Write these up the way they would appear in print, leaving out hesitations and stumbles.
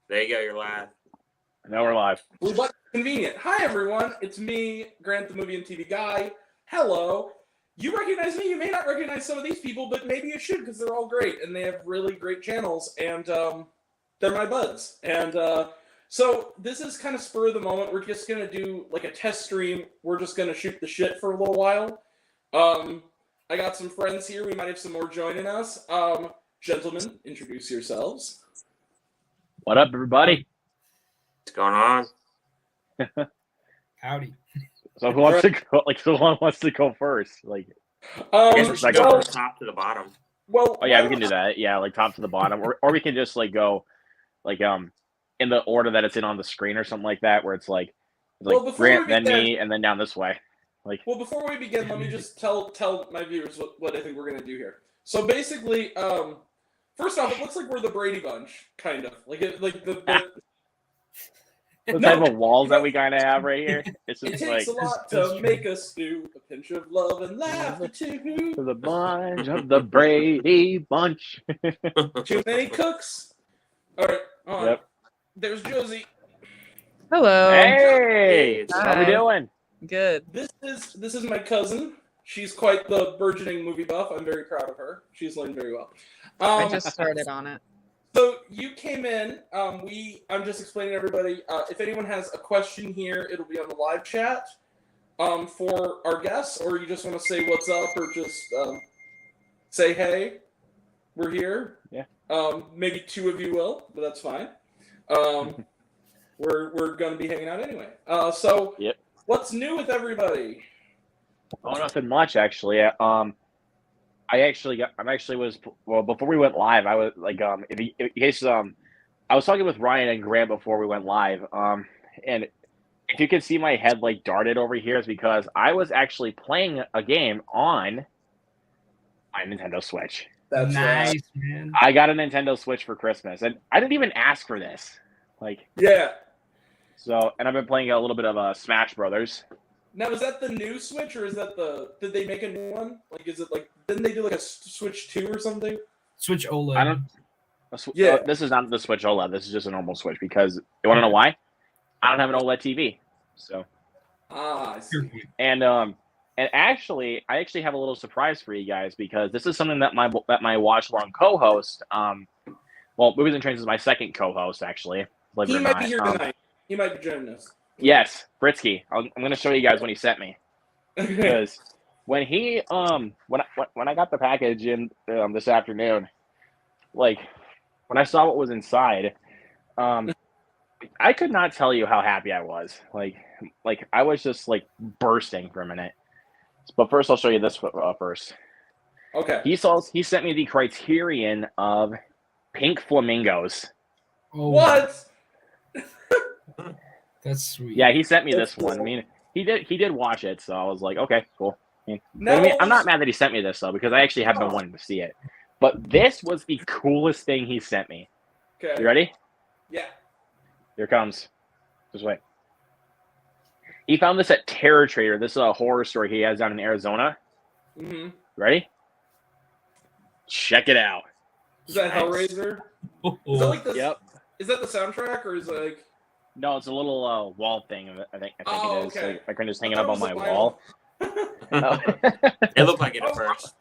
There you go. You're live. Now we're live. But convenient. Hi, everyone. It's me, Grant, the movie and TV guy. Hello. You recognize me. You may not recognize some of these people, but maybe you should because they're all great and they have really great channels and they're my buds. And so this is kind of spur of the moment. We're just going to do like a test stream. We're just going to shoot the shit for a little while. I got some friends here. We might have some more joining us. Gentlemen, introduce yourselves. What up, everybody? What's going on? Howdy. So who wants to go? Like, who wants to go first? Like, I guess we should go from the top to the bottom. Well, oh yeah, we can do that. Yeah, like top to the bottom, or we can just like go, like in the order that it's in on the screen or something like that, where it's like Grant, then me, and then down this way. Like, well, before we begin, let me just tell my viewers what I think we're gonna do here. So basically, first off, it looks like we're the Brady Bunch, kind of the type of walls that we kind of have right here. It's It just takes like a lot to make us stew, a pinch of love and laughter too. the bunch of the Brady Bunch. Too many cooks. All right, on. Yep. There's Josie. Hello. Hey, how we Hi. doing? Good. This is my cousin. She's quite the burgeoning movie buff. I'm very proud of her. She's learned very well. I just started on it. So you came in. I'm just explaining to everybody. If anyone has a question here, it'll be on the live chat for our guests, or you just want to say what's up, or just say hey, we're here. Yeah. Maybe two of you will, but that's fine. We're gonna be hanging out anyway. So Yep. What's new with everybody? Oh, nothing much actually. Before we went live, I was like, in case I was talking with Ryan and Grant before we went live, and if you can see my head like darted over here, is because I was actually playing a game on my Nintendo Switch. That's Nice, man. I got a Nintendo Switch for Christmas, and I didn't even ask for this. Like, Yeah. so, and I've been playing a little bit of Smash Brothers. Now, is that the new Switch, or is that did they make a new one? Like, is it like, didn't they do like a Switch 2 or something? Switch OLED. I don't. Yeah. This is not the Switch OLED. This is just a normal Switch because you want to know why? I don't have an OLED TV. So, I see. and actually, I actually have a little surprise for you guys because this is something that my watch along co-host, Movies and Trains is my second co-host actually. Believe it He or might not. be here tonight. He might be joining us. Yes, Britsky. I'm going to show you guys what he sent me. Because when he when I got the package in this afternoon, like when I saw what was inside, I could not tell you how happy I was. Like I was just like bursting for a minute. But first, I'll show you this first. Okay. He sent me the Criterion of Pink Flamingos. Oh, What? That's sweet. Yeah, he sent me That's this one. I cool. mean, he did watch it, so I was like, okay, cool. Now, I mean, I'm not mad that he sent me this though, because I actually have been wanting to see it. But this was the coolest thing he sent me. Okay. You ready? Yeah. Here it comes. Just wait. He found this at Terror Trader. This is a horror store he has down in Arizona. Mm-hmm. Ready? Check it out. Is that Hellraiser? Oh, Is that like the? Yep. Is that the soundtrack, or is it like? No, it's a little wall thing. I think Oh, it is. okay. Like, I can just hang it I up thought on it my was a wall. No. It looked like it at first.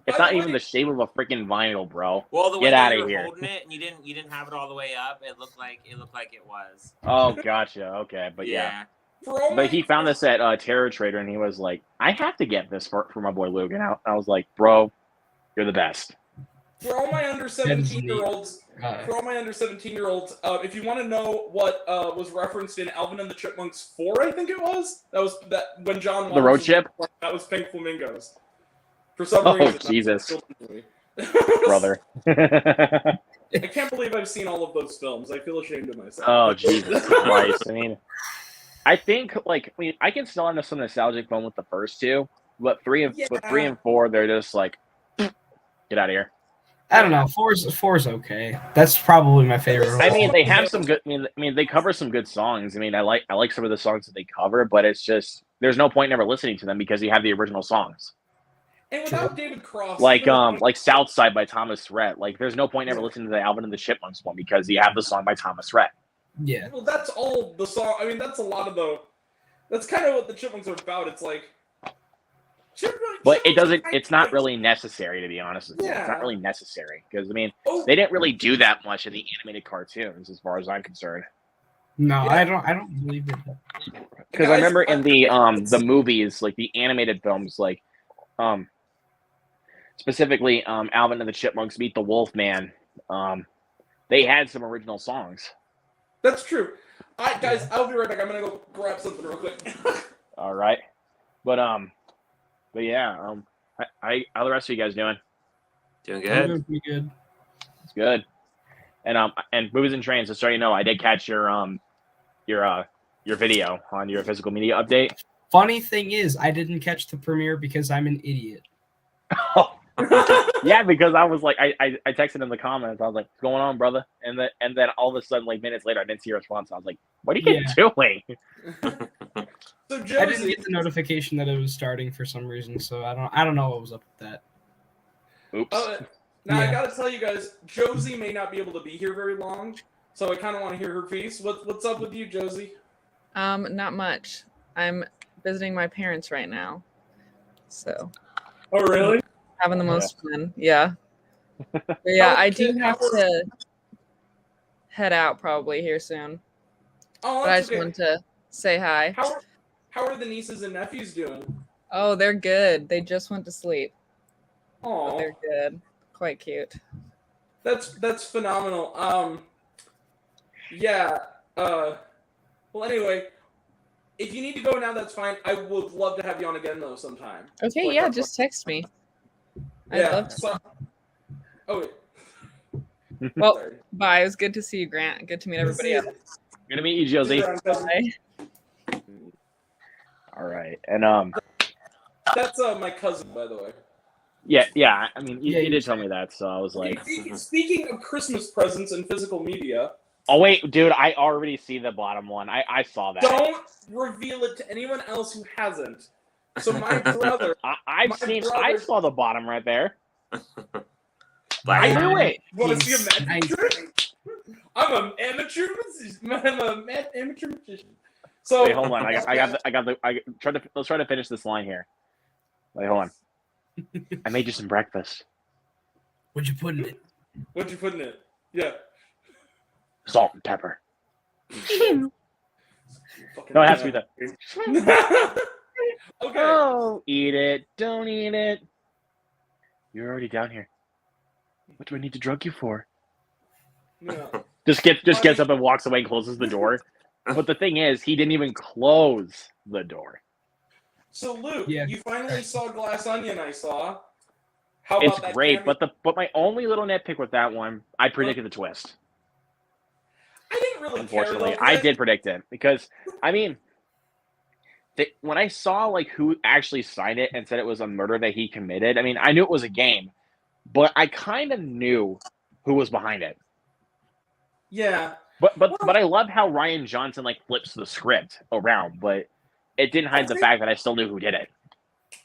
It's By not the even way- the shape of a freaking vinyl, bro. Well, the way Get that outta you were here. holding it and you didn't have it all the way up, it looked like it was. Oh, gotcha. Okay, but yeah. For all my, But he found this at Terror Trader, and he was like, "I have to get this for my boy Luke." And I was like, "Bro, you're the best." For all my under 17-year-olds, if you want to know what was referenced in Alvin and the Chipmunks 4, I think it was. That was when John. The road chip? That was Pink Flamingos. For some Oh, reason. Jesus. Brother. Brother. I can't believe I've seen all of those films. I feel ashamed of myself. Oh, Jesus Christ! I mean, I think I can still have some nostalgic fun with the first two, but three and four, they're just like, get out of here. I don't know. Four's okay. That's probably my favorite. I mean, they have some good. I mean, they cover some good songs. I mean, I like some of the songs that they cover, but it's just there's no point in ever listening to them because you have the original songs. And without David Cross, like even like South Side by Thomas Rhett. Like there's no point ever listening to the Alvin and the Chipmunks one because you have the song by Thomas Rhett. Yeah. well, that's all the song. I mean, that's a lot of the. That's kind of what the Chipmunks are about. It's like. But it doesn't. Chipmunks- It's not really necessary, to be honest with you. It's Yeah. not really necessary because I mean Oh, they didn't really do that much in the animated cartoons, as far as I'm concerned. No, Yeah. I don't believe it. Because I guys, remember in the movies, like the animated films, like specifically Alvin and the Chipmunks Meet the Wolfman, they had some original songs. That's true. All right, guys, I'll be right back. I'm gonna go grab something real quick. All right, but yeah, how the rest of you guys doing? Doing I'm good. doing pretty good. It's good. And movies and trains. Just so you know, I did catch your video on your physical media update. Funny thing is, I didn't catch the premiere because I'm an idiot. Yeah, because I was like, I texted in the comments. I was like, "What's going on, brother?" And then all of a sudden, like minutes later, I didn't see a response. I was like, "What are you doing?" So I didn't Josie, get the notification that it was starting for some reason, so I don't know what was up with that. Oops. now I Yeah. gotta tell you guys, Josie may not be able to be here very long, so I kind of want to hear her piece. What's up with you, Josie? Not much. I'm visiting my parents right now, so Oh, really? having the most fun. Yeah. But yeah, I do have to head out probably here soon. Oh, But I that's just okay. wanted to say hi. How are the nieces and nephews doing? Oh, they're good. They just went to sleep. But Oh, they're good. Quite cute. that's phenomenal. Yeah. Well, anyway, if you need to go now, that's fine. I would love to have you on again though sometime. Okay, Like, yeah, just text me. I'd love to. So, oh wait. Well, Sorry. bye. It was good to see you, Grant. Good to meet everybody else. Good to meet you, Josie. Bye. All right, and That's my cousin, by the way. yeah. I mean, you, Yeah, you you did tell me that, so I was like, Speaking of Christmas presents and physical media, "Oh wait, dude, I already see the bottom one. I saw that. don't reveal it to anyone else who hasn't. So my brother, I brother- saw the bottom right there. Black I Friday. knew it. want to see a magic Nice. trick? I'm an amateur musician. I'm an amateur magician. So Wait, hold on. Let's try to finish this line here. Wait, hold on. I made you some breakfast. What'd you put in it? What'd you put in it? Yeah. Salt and pepper. Fucking No, it has to be the. Okay. Oh, eat it. Don't eat it. You're already down here. What do I need to drug you for? Yeah. Just gets up and walks away and closes the door. But the thing is, he didn't even close the door. So Luke, Yeah. you finally saw Glass Onion. I saw. How about It's that great, cameo? but my only little nitpick with that one, I predicted the twist. I didn't really Unfortunately, care. Though, I did predict it because I mean, when I saw like who actually signed it and said it was a murder that he committed, I mean, I knew it was a game, but I kind of knew who was behind it. Yeah. But I love how Ryan Johnson like flips the script around, but it didn't hide the fact that I still knew who did it.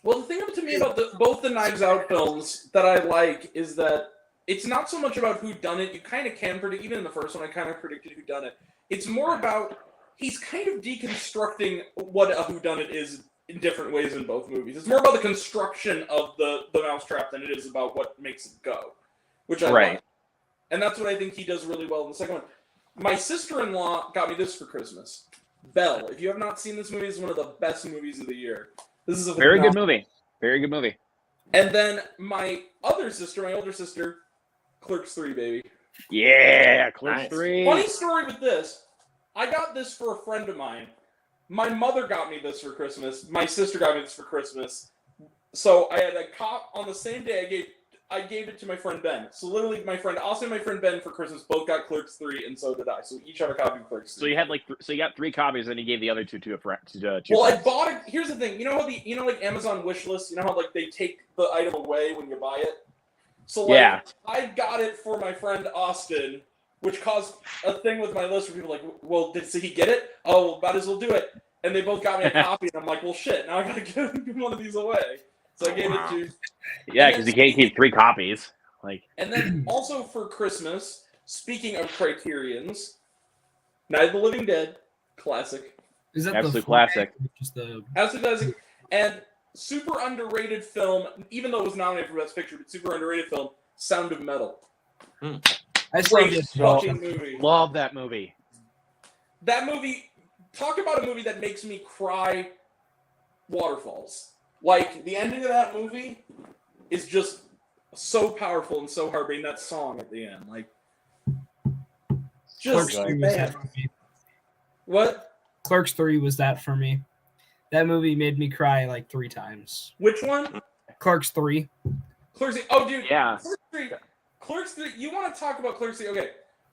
Well, the thing to me about both the Knives Out films that I like is that it's not so much about who done it. You kind of can predict. Even in the first one, I kind of predicted who done it. It's more about he's kind of deconstructing what a whodunit is in different ways in both movies. It's more about the construction of the mousetrap than it is about what makes it go, which I Right. like. And that's what I think he does really well in the second one. My sister-in-law got me this for Christmas. Belle. If you have not seen this movie, it's one of the best movies of the year. This is a Very good phenomenal- movie. Very good movie. And then my older sister, Clerks 3, baby. Yeah, Clerks Nice. 3. Funny story with this. I got this for a friend of mine. My mother got me this for Christmas. My sister got me this for Christmas. So I had a cop on the same day. I gave it to my friend Ben. So literally, my friend Austin and my friend Ben for Christmas both got Clerks 3, and so did I. So we each have a copy of Clerks 3. So you had you got 3 copies, and you gave the other 2 to a friend. Well, I bought it. Here's the thing. You know how like Amazon wish list. You know how like they take the item away when you buy it. So like, Yeah. I got it for my friend Austin, which caused a thing with my list where people were like, well, did he get it? Oh, well, might as well do it. And they both got me a copy, and I'm like, well, shit. Now I gotta give one of these away. So I gave it to Yeah, because you can't keep 3 copies. Like, And then also for Christmas, speaking of Criterions, Night of the Living Dead, classic. Is that Absolute the classic. Just the Absolutely classic. And super underrated film, even though it was nominated for Best Picture, but super underrated film, Sound of Metal. I still Great get fucking movie. love that movie. That movie, talk about a movie that makes me cry waterfalls. Like, the ending of that movie is just so powerful and so heartbreaking. That song at the end, like, Clerks just, 3 was that man. for me. What? Clerks 3 was that for me. That movie made me cry like 3 times. Which one? Clerks 3. Clerks 3. Oh, dude. Yeah. Clerks 3. You want to talk about Clerks 3? Okay.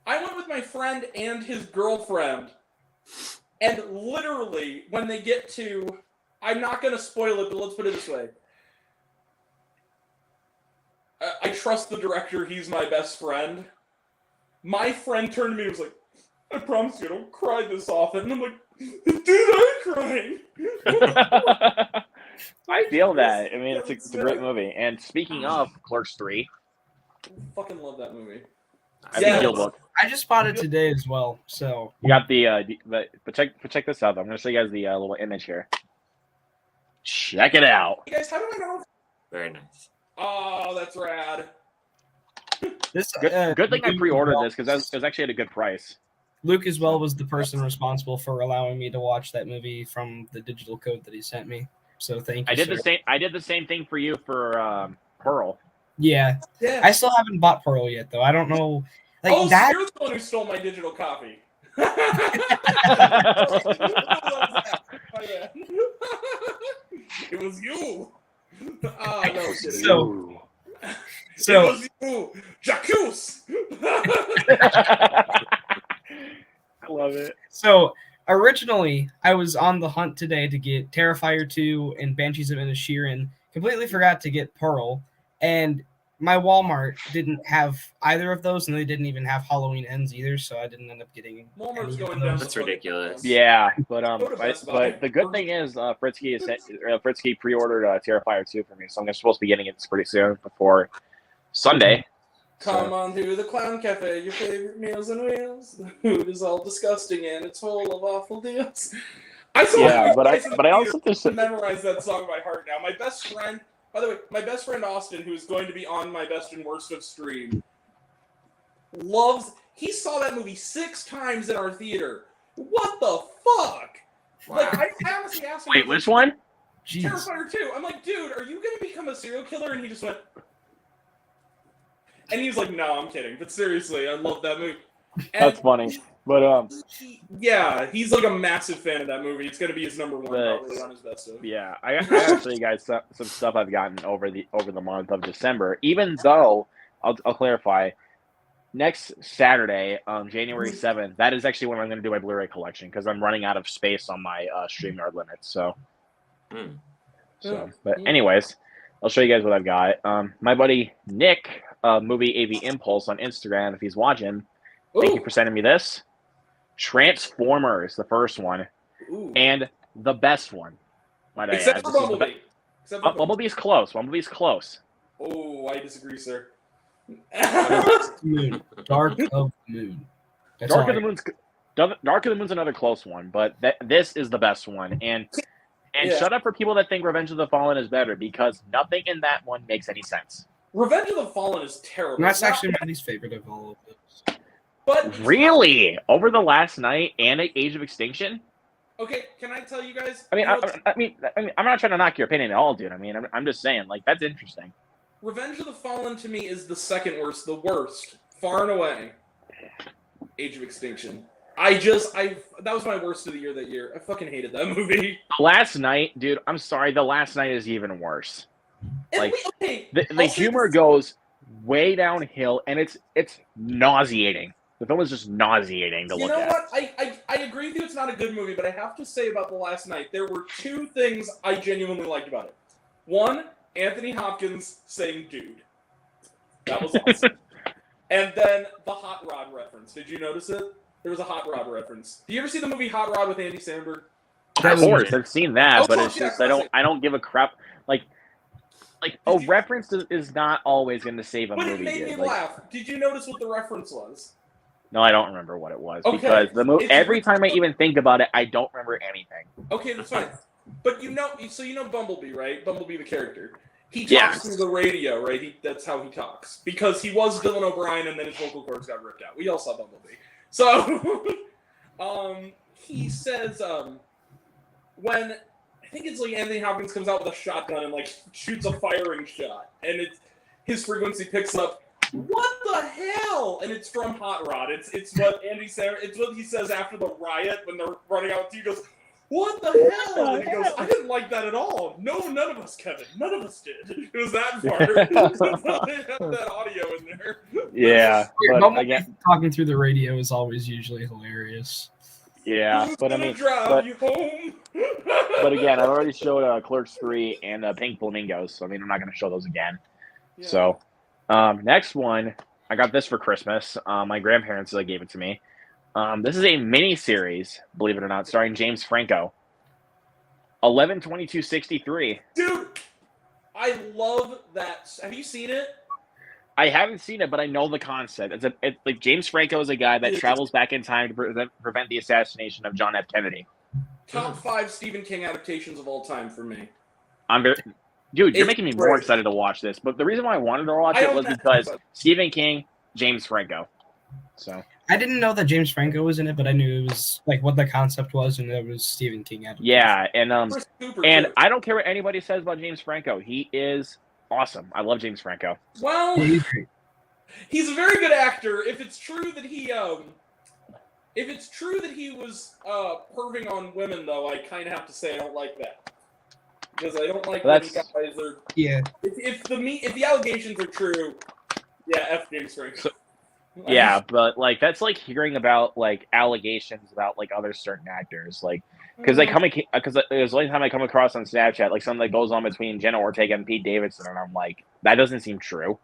I went with my friend and his girlfriend, and literally, when they get to... I'm not going to spoil it, but let's put it this way. I trust the director. He's my best friend. My friend turned to me and was like, I promise you I don't cry this often. And I'm like, dude, I'm crying. I feel that. I mean, it's a great movie. And speaking of Clerks 3, I fucking love that movie. I Yeah. think you'll look. I just bought it today as well. So You got but check this out. I'm going to show you guys the little image here. Check it out. Hey guys, how do I know? Very nice. Oh, that's rad. this Good thing I Luke pre-ordered as this because it was actually at a good price. Luke as well was the person responsible for allowing me to watch that movie from the digital code that he sent me. So thank you. I did sir. the same. I did the same thing for you for Pearl. Yeah, Yeah. I still haven't bought Pearl yet though. I don't know. Like oh, that. so you're the one who stole my digital copy. It was you. Ah, no, kidding. So- It So was you, Jacques. I love it. So originally, I was on the hunt today to get Terrifier 2 and Banshees of Inisherin. Completely forgot to get Pearl, and my Walmart didn't have either of those, and they didn't even have Halloween Ends either, so I didn't end up getting. Walmart's any of going those. down. That's ridiculous. Yeah, but Go to Best Buy. but the good thing is Fritzky pre-ordered Terrifier 2 for me, so I'm supposed to be getting it pretty soon before Sunday. Come on to the Clown Cafe, your favorite meals and wheels. The food is all disgusting and it's full of awful deals. I saw Yeah, it but I twice in the also theater just to memorize that song by heart now. My best friend, by the way, my best friend Austin, who is going to be on my best and worst of stream, he saw that movie 6 times in our theater. What the fuck? Like, I honestly asked him. Wait, which one? Jeez. Terrifier 2. I'm like, dude, are you going to become a serial killer? And he just went. And he was like, no, I'm kidding. But seriously, I love that movie. And That's funny. But yeah, he's like a massive fan of that movie. It's going to be his number 1 But- probably on his best of. yeah, I actually guys some stuff I've gotten over the month of December. Even though I'll clarify, next Saturday, January 7th, that is actually when I'm going to do my Blu-ray collection because I'm running out of space on my StreamYard limits. So, Mm. but anyways, I'll show you guys what I've got. My buddy Nick, Movie AV Impulse on Instagram, if he's watching, thank you for sending me this. Transformers, the first one, Ooh. and the best one. Might I Except add. for This is the Bumblebee. Except for Bumblebee. Bumblebee's close. Bumblebee's close. Oh, I disagree, sir. Moon. Dark of the Moon. That's Dark all of the Moon's Dark of the Moon's another close one, but this is the best one. And Yeah. shut up for people that think Revenge of the Fallen is better because nothing in that one makes any sense. Revenge of the Fallen is terrible. And that's Not- actually my least favorite of all of those. But Really? Over the Last Night and Age of Extinction? okay, can I tell you guys? I mean, you know what's- I mean, I'm not trying to knock your opinion at all, dude. I mean, I'm just saying, like, that's interesting. Revenge of the Fallen to me is the second worst, the worst, far and away. Age of Extinction. That was my worst of the year that year. I fucking hated that movie. The Last Night, dude, I'm sorry, The Last Night is even worse. And Like, okay, The I'll say humor this- goes way downhill, and it's nauseating. The film is just nauseating to You look know at. what? I agree with you. It's not a good movie, but I have to say about The Last Night, there were 2 things I genuinely liked about it. One, Anthony Hopkins saying "dude." That was awesome. And then the Hot Rod reference. Did you notice it? There was a Hot Rod reference. Do you ever see the movie Hot Rod with Andy Samberg? Of course, I've seen that, Oh, but fuck it's yeah, just classic. I don't give a crap. Like, like a reference is not always going to save a But movie. it made me Dude. Like, laugh. Did you notice what the reference was? no, I don't remember what it was Okay, because it's every time I even think about it, I don't remember anything. Okay, that's fine. But you know Bumblebee, right? Bumblebee, the character. He talks Yeah. through the radio, right? That's how he talks. Because he was Dylan O'Brien and then his vocal cords got ripped out. We all saw Bumblebee. So, he says, when, I think it's like Anthony Hopkins comes out with a shotgun and like shoots a firing shot. And his frequency picks up, "What the hell?" And it's from Hot Rod. It's what it's what he says after the riot when they're running out. He goes, "What the hell?" And he goes, "I didn't like that at all. No, none of us, Kevin. None of us did." It was that part. They have that audio in there. Yeah, but Bumblebee again, talking through the radio is always usually hilarious. yeah, Who's but I gonna mean, drive you home? but again, I've already showed Clerks 3 and Pink Flamingos, so I mean, I'm not going to show those again. Yeah. So, next one, I got this for Christmas. My grandparents gave it to me. This is a mini series, believe it or not, starring James Franco. 11/22/63. Dude, I love that. Have you seen it? I haven't seen it, but I know the concept. It's like James Franco is a guy that travels back in time to prevent the assassination of John F. Kennedy. Top 5 Stephen King adaptations of all time for me. Dude, you're It's making me great. more excited to watch this. But the reason why I wanted to watch I it own was that because book. Stephen King, James Franco. So I didn't know that James Franco was in it, but I knew it was like what the concept was, and it was Stephen King adaptation. yeah, and Chris Cooper, and too. I don't care what anybody says about James Franco. He is awesome. I love James Franco. Well, Yeah, he's great. he's a very good actor. If it's true that he was perving on women, though, I kind of have to say I don't like that because I don't like when That's- guys are. Yeah, If the allegations are true, yeah, F James Franco. Yeah, but like that's like hearing about like allegations about like other certain actors, like because there's the only time I come across on Snapchat like something that goes on between Jenna Ortega and Pete Davidson, and I'm like, that doesn't seem true,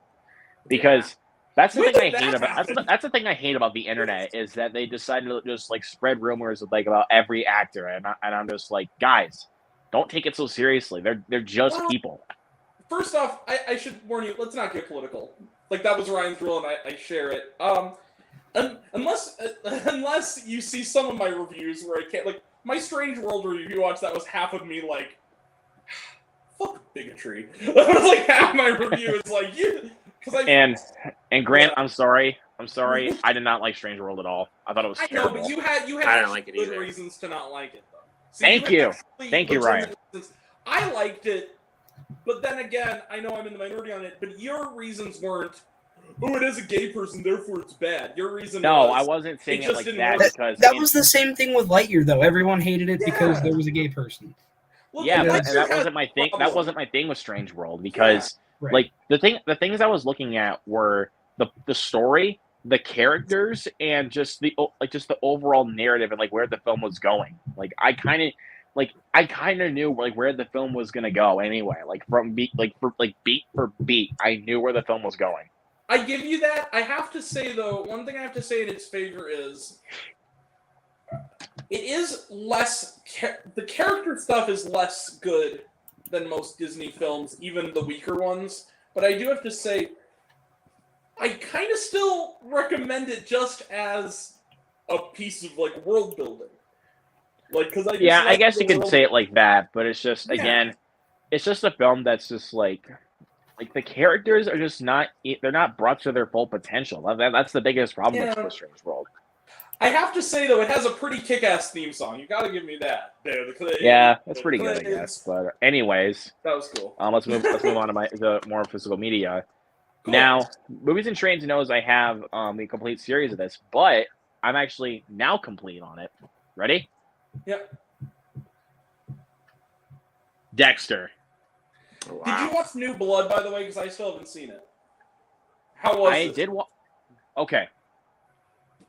because that's the When thing I did hate that about happen? that's the thing I hate about the internet is that they decided to just like spread rumors of, like about every actor, and I'm just like, guys, don't take it so seriously. They're just Well, people. First off, I should warn you. Let's not get political. Like that was Ryan's rule, and I share it. Unless you see some of my reviews where I can't, like my Strange World review you watched, that was half of me like, fuck bigotry. That was like half my review is like you, because And Grant, I'm sorry. I did not like Strange World at all. I thought it was I know, terrible. but you had I don't actually like it good either. reasons to not like it though. Thank had you. actually Thank you, legitimate Ryan. reasons. I liked it, but then again, I know I'm in the minority on it. But your reasons weren't, "Oh, it is a gay person, therefore it's bad." Your reason No, was, I wasn't saying it it just like didn't that work. because that was the same thing with Lightyear, though. Everyone hated it because Yeah. there was a gay person. Well, yeah, the but Lightyear that had wasn't my thing. That problems. wasn't my thing with Strange World because Right. like the things I was looking at were the story, the characters, and just the overall narrative and like where the film was going. Like I kind of knew like where the film was gonna go anyway. Like from beat for beat, I knew where the film was going. I give you that. I have to say though, one thing I have to say in its favor is it is less. The character stuff is less good than most Disney films, even the weaker ones. But I do have to say, I kind of still recommend it just as a piece of like world building. Like, because I guess you could say it like that, but it's just Yeah. again, it's just a film that's just like the characters are just they're not brought to their full potential. That's the biggest problem Yeah. with Strange World. I have to say though, it has a pretty kick-ass theme song. You got to give me that. There, the Clay. Yeah, that's the pretty good, I Clays. guess. But anyways, That was cool. let's move on to the more physical media. Cool. Now, Movies and Trains knows I have the complete series of this, but I'm actually now complete on it. Ready? Yep. Dexter. Did you watch New Blood, by the way? Because I still haven't seen it. How was I it? did. Okay.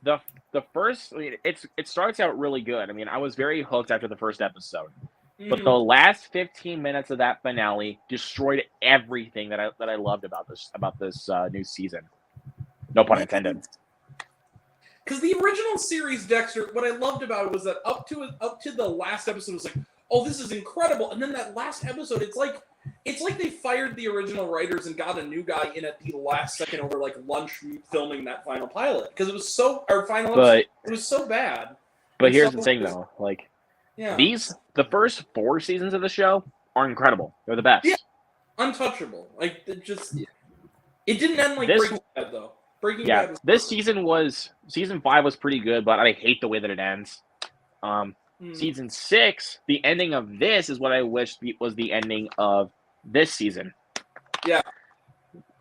The first, it starts out really good. I mean, I was very hooked after the first episode, but the last 15 minutes of that finale destroyed everything that I loved about this new season. No pun intended. Because the original series Dexter, what I loved about it was that up to the last episode was like, oh, this is incredible. And then that last episode, it's like they fired the original writers and got a new guy in at the last second over like lunch filming that final pilot because it was so final episode, it was so bad. But And here's so the thing, was- though. Like, Yeah, the first 4 seasons of the show are incredible. They're the best. Yeah. untouchable. Like it just, it didn't end like This- Breaking Bad though. Breaking Yeah, Bad was this season 5 was pretty good, but I hate the way that it ends. Season 6, the ending of this is what I wish was the ending of this season. Yeah.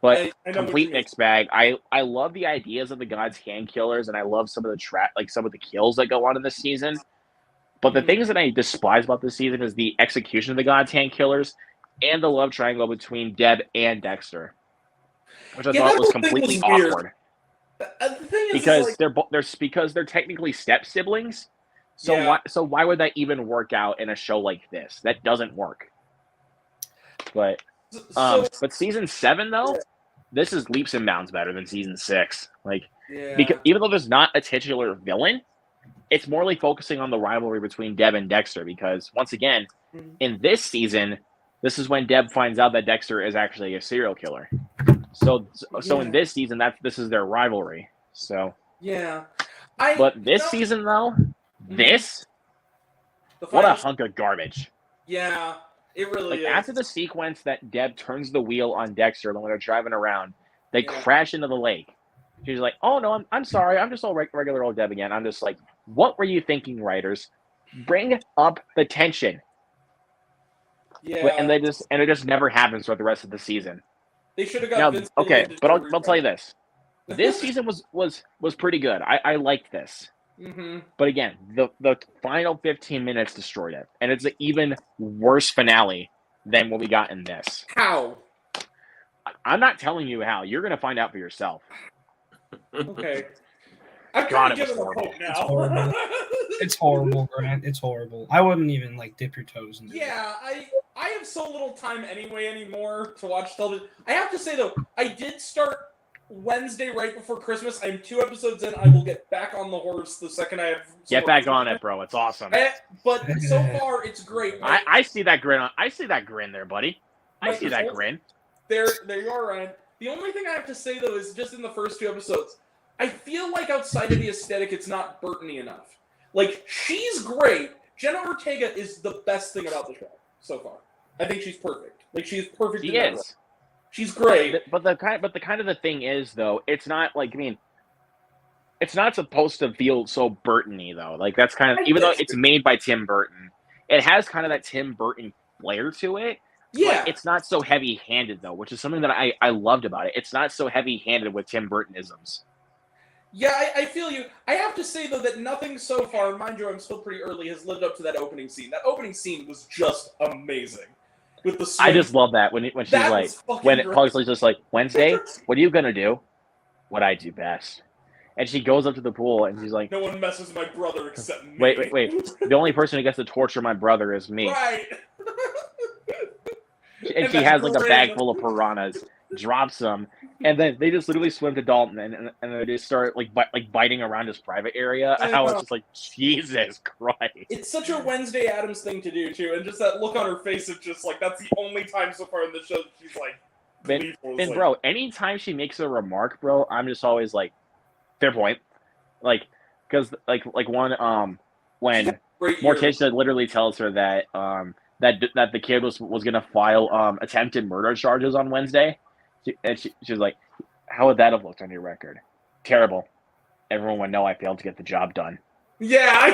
But I know what complete you mean. mixed bag. I love the ideas of the God's Hand Killers, and I love some of the some of the kills that go on in this season. But the Mhm. things that I despise about this season is the execution of the God's Hand Killers and the love triangle between Deb and Dexter, which I Yeah, thought that was whole thing completely was weird. awkward. The thing is, Because like, because they're technically step siblings. So Yeah. why would that even work out in a show like this? That doesn't work. But but season 7 though, this is leaps and bounds better than season 6. Like yeah. because even though there's not a titular villain, it's more like focusing on the rivalry between Deb and Dexter. Because once again, Mhm. in this season, this is when Deb finds out that Dexter is actually a serial killer. So in Yeah. this season, this is their rivalry. So. Yeah. But this you know, season, though, Mm-hmm. this, the what a final- hunk of garbage. Yeah, it really Like, is. after the sequence that Deb turns the wheel on Dexter when they're driving around, they Yeah. crash into the lake. She's like, oh, no, I'm sorry. I'm just all regular old Deb again. I'm just like, what were you thinking, writers? Bring up the tension. Yeah, And it just never happens throughout the rest of the season. they should have got Now, Vince okay, Gilligan to but do I'll tell you this. This season was pretty good. I liked this. Mm-hmm. But again, the final 15 minutes destroyed it. And it's an even worse finale than what we got in this. How? I'm not telling you how. You're going to find out for yourself. Okay. I'm God, kind of it was giving a horrible. hope It's now. horrible. It's horrible, Grant. It's horrible. I wouldn't even like dip your toes in it. Yeah, I have so little time anymore to watch television. I have to say though, I did start Wednesday right before Christmas. I'm 2 episodes in. I will get back on the horse the second I have. Get back on it, bro. It's awesome. But so far, it's great. I see that grin. I see that grin there, buddy. I see that grin. There you are, Ryan. The only thing I have to say though is just in the first 2 episodes, I feel like outside of the aesthetic, it's not Burton-y enough. Like she's great. Jenna Ortega is the best thing about the show so far. I think she's perfect. Like she's perfect. She in that role. is. She's great. But the kind of the thing is though, it's not like it's not supposed to feel so Burton-y though. Like that's kind of even though it's made by Tim Burton, it has kind of that Tim Burton flair to it. Yeah. But it's not so heavy-handed though, which is something that I loved about it. It's not so heavy-handed with Tim Burtonisms. Yeah, I feel you. I have to say though that nothing so far, mind you, I'm still pretty early, has lived up to that opening scene. That opening scene was just amazing. With the I swing. just love that when she's That like was fucking when great. Pugsley's just like, Wednesday, what are you gonna do? What I do best. And she goes up to the pool and she's like, No one messes with my brother except me. wait. The only person who gets to torture my brother is me. Right. And she has like a bag full of piranhas, drops them, and then they just literally swim to Dalton and they just start like biting around his private area. I And I was know. just like, Jesus Christ. It's such a Wednesday Addams thing to do too, and just that look on her face of just like that's the only time so far in the show that she's like gleeful. It's And like, bro, anytime she makes a remark, bro, I'm just always like, fair point. Like, because like when great year. Morticia literally tells her that that the kid was gonna file attempted murder charges on Wednesday, she was like, how would that have looked on your record? Terrible. Everyone would know I failed to get the job done. Yeah, I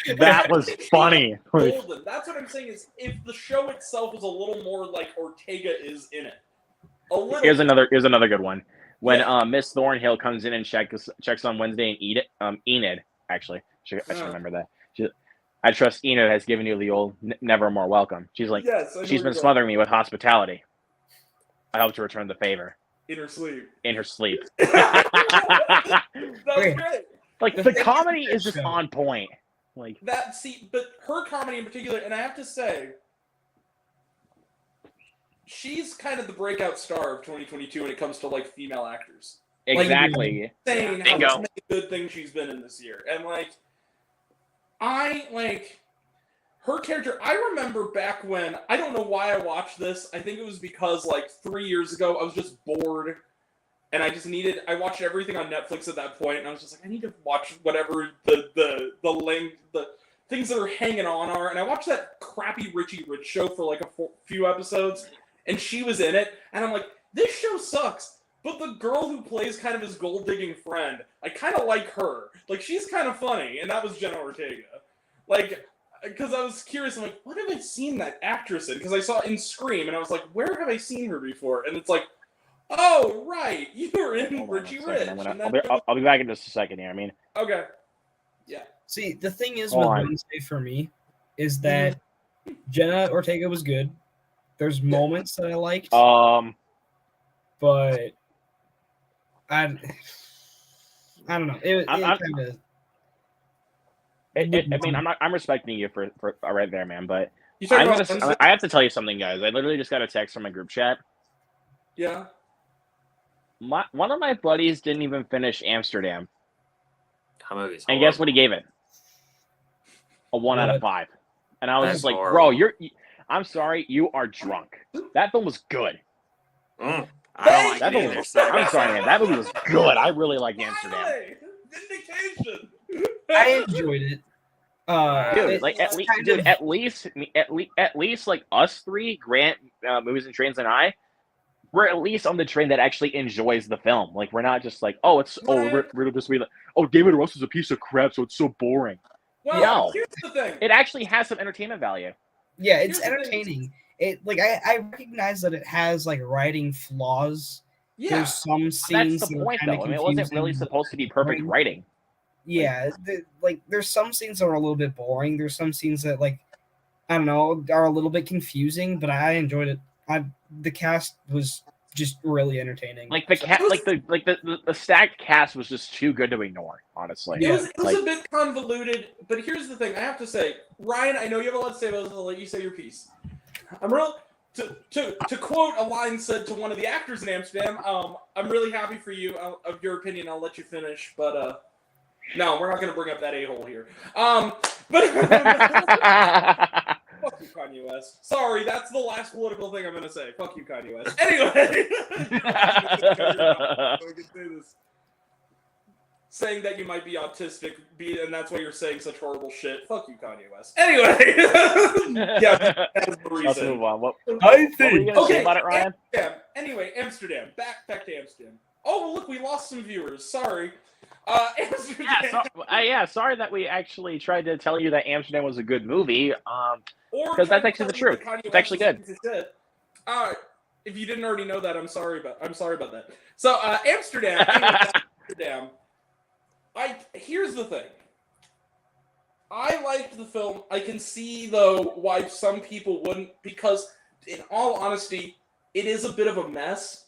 know. That was funny. Golden. That's what I'm saying is if the show itself was a little more like Ortega is in it. A little. Here's another good one. When Miss Thornhill comes in and checks on Wednesday and Enid actually, I should remember that. I trust Enid has given you the old never more welcome. She's like, Yes, I know she's you're been going. smothering me with hospitality. I hope to return the favor In her sleep. in her sleep. That was Okay. great. Like the comedy is just on point. Like But her comedy in particular, and I have to say, she's kind of the breakout star of 2022 when it comes to like female actors. exactly. Insane how Bingo. many good things she's been in this year, and like, I like her character, I remember back when, I don't know why I watched this. I think it was because like 3 years ago, I was just bored. And I watched everything on Netflix at that point, and I was just like, I need to watch whatever the things that are hanging on are. And I watched that crappy Richie Rich show for like a few episodes, and she was in it, and I'm like, this show sucks. But the girl who plays kind of his gold-digging friend, I kind of like her. Like, she's kind of funny, and that was Jenna Ortega. Like, because I was curious, I'm like, what have I seen that actress in? Because I saw in Scream, and I was like, where have I seen her before? And it's like, oh, right, you were in Hold on Richie a second. Rich. I'll be back in just a second here. I mean, Okay. Yeah. See, the thing is Hold with on. Wednesday for me is that Jenna Ortega was good. There's moments that I liked, but I don't know. It I'm- kind of. I mean, I'm respecting you for right there, man. But You talking about Wednesday? I have to tell you something, guys. I literally just got a text from my group chat. Yeah. One of my buddies didn't even finish Amsterdam, That movie's and guess horrible. what he gave it? A 1 out of What? 5. And I was That's just like, horrible. bro, I'm sorry, you are drunk. That film was good. I don't like That it movie either. was, I'm sorry, man. That movie was good. I really like Finally! Amsterdam. Vindication! I enjoyed it. Dude, It- like it's kind of- at least like us three, Grant, Movies and Trains, and I, we're at least on the train that actually enjoys the film. Like we're not just like, oh, we're just be like, oh, David Russ is a piece of crap, so it's so boring. Well, No. here's the thing. It actually has some entertainment value. Yeah, it's Here's the thing. entertaining. It like I recognize that it has like writing flaws. Yeah. There's some scenes That's the that are point, kinda though. I mean, it wasn't really confusing. supposed to be perfect boring. writing. Yeah, there's some scenes that are a little bit boring. There's some scenes that like I don't know are a little bit confusing, but I enjoyed it. The cast was just really entertaining. Like the the stacked cast was just too good to ignore. Honestly, It was Like- a bit convoluted, but here's the thing. I have to say, Ryan, I know you have a lot to say about this. I'll let you say your piece. I'm real to quote a line said to one of the actors in Amsterdam. I'm really happy for you. Of your opinion, I'll let you finish, but no, we're not going to bring up that a-hole here. But fuck you, Kanye West. Sorry, that's the last political thing I'm going to say. Fuck you, Kanye West. Anyway, we can say this. Saying that you might be autistic, and that's why you're saying such horrible shit. Fuck you, Kanye West. Anyway, yeah, that was the Let's reason. move on. What I were you think gonna say about it, Ryan? Amsterdam. Anyway, Amsterdam. Back to Amsterdam. Oh, look, we lost some viewers. Sorry. Amsterdam. Sorry that we actually tried to tell you that Amsterdam was a good movie. Or 'cause that's try to actually the tell you truth. that Kanye It's West actually is a good. piece of shit. If you didn't already know that, I'm sorry about that. So, Amsterdam. Anyway, Amsterdam. Here's the thing. I liked the film. I can see, though, why some people wouldn't, because, in all honesty, it is a bit of a mess.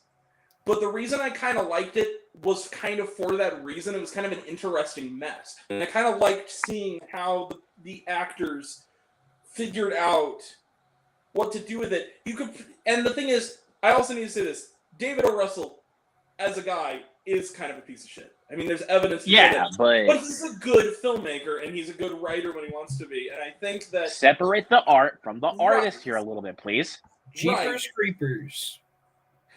But the reason I kind of liked it was kind of for that reason. It was kind of an interesting mess. And I kind of liked seeing how the actors figured out what to do with it. And the thing is, I also need to say this. David O. Russell, as a guy, is kind of a piece of shit. I mean, there's evidence to say Yeah, that. but But he's a good filmmaker, and he's a good writer when he wants to be. And I think that... separate the art from the Right. artist here a little bit, please. Jeepers Creepers.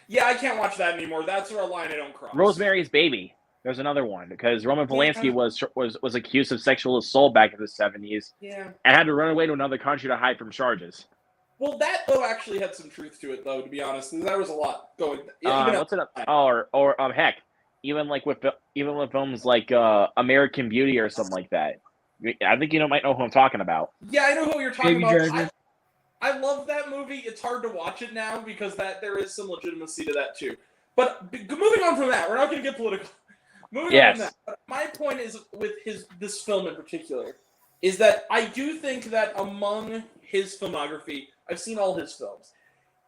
Yeah, I can't watch that anymore. That's a line I don't cross. Rosemary's Baby. There's another one because Roman Polanski Yeah. was accused of sexual assault back in the 70s Yeah. and had to run away to another country to hide from charges. Well, that, though, actually had some truth to it, though, to be honest. There was a lot going... even What's it? Heck, even with films like American Beauty or something like that. I think might know who I'm talking about. Yeah, I know who you're talking Baby about. Driver. I love that movie. It's hard to watch it now because there is some legitimacy to that too. But moving on from that, we're not going to get political. Moving on from Yes. that, my point is with this film in particular is that I do think that among his filmography, I've seen all his films.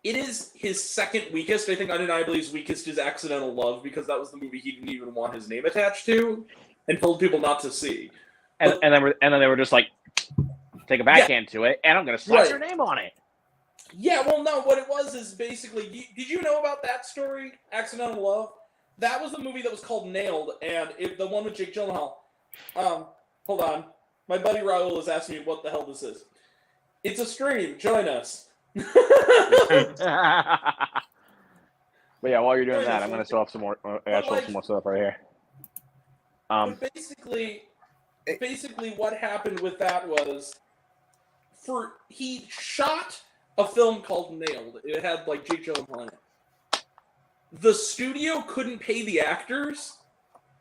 It is his second weakest. I think undeniably his weakest is Accidental Love because that was the movie he didn't even want his name attached to and told people not to see. And then they were just like, take a backhand to it, and I'm gonna slap your name on it. Yeah, well, no, what it was is basically, did you know about that story, Accidental Love? That was the movie that was called Nailed, and the one with Jake Gyllenhaal. Hold on. My buddy Raul is asking me what the hell this is. It's a stream. Join us. But yeah, while you're doing that, I'm gonna show off some more. I gotta show off some more stuff right here. But basically, what happened with that was, he shot a film called Nailed. It had like Jake Gyllenhaal in it. The studio couldn't pay the actors,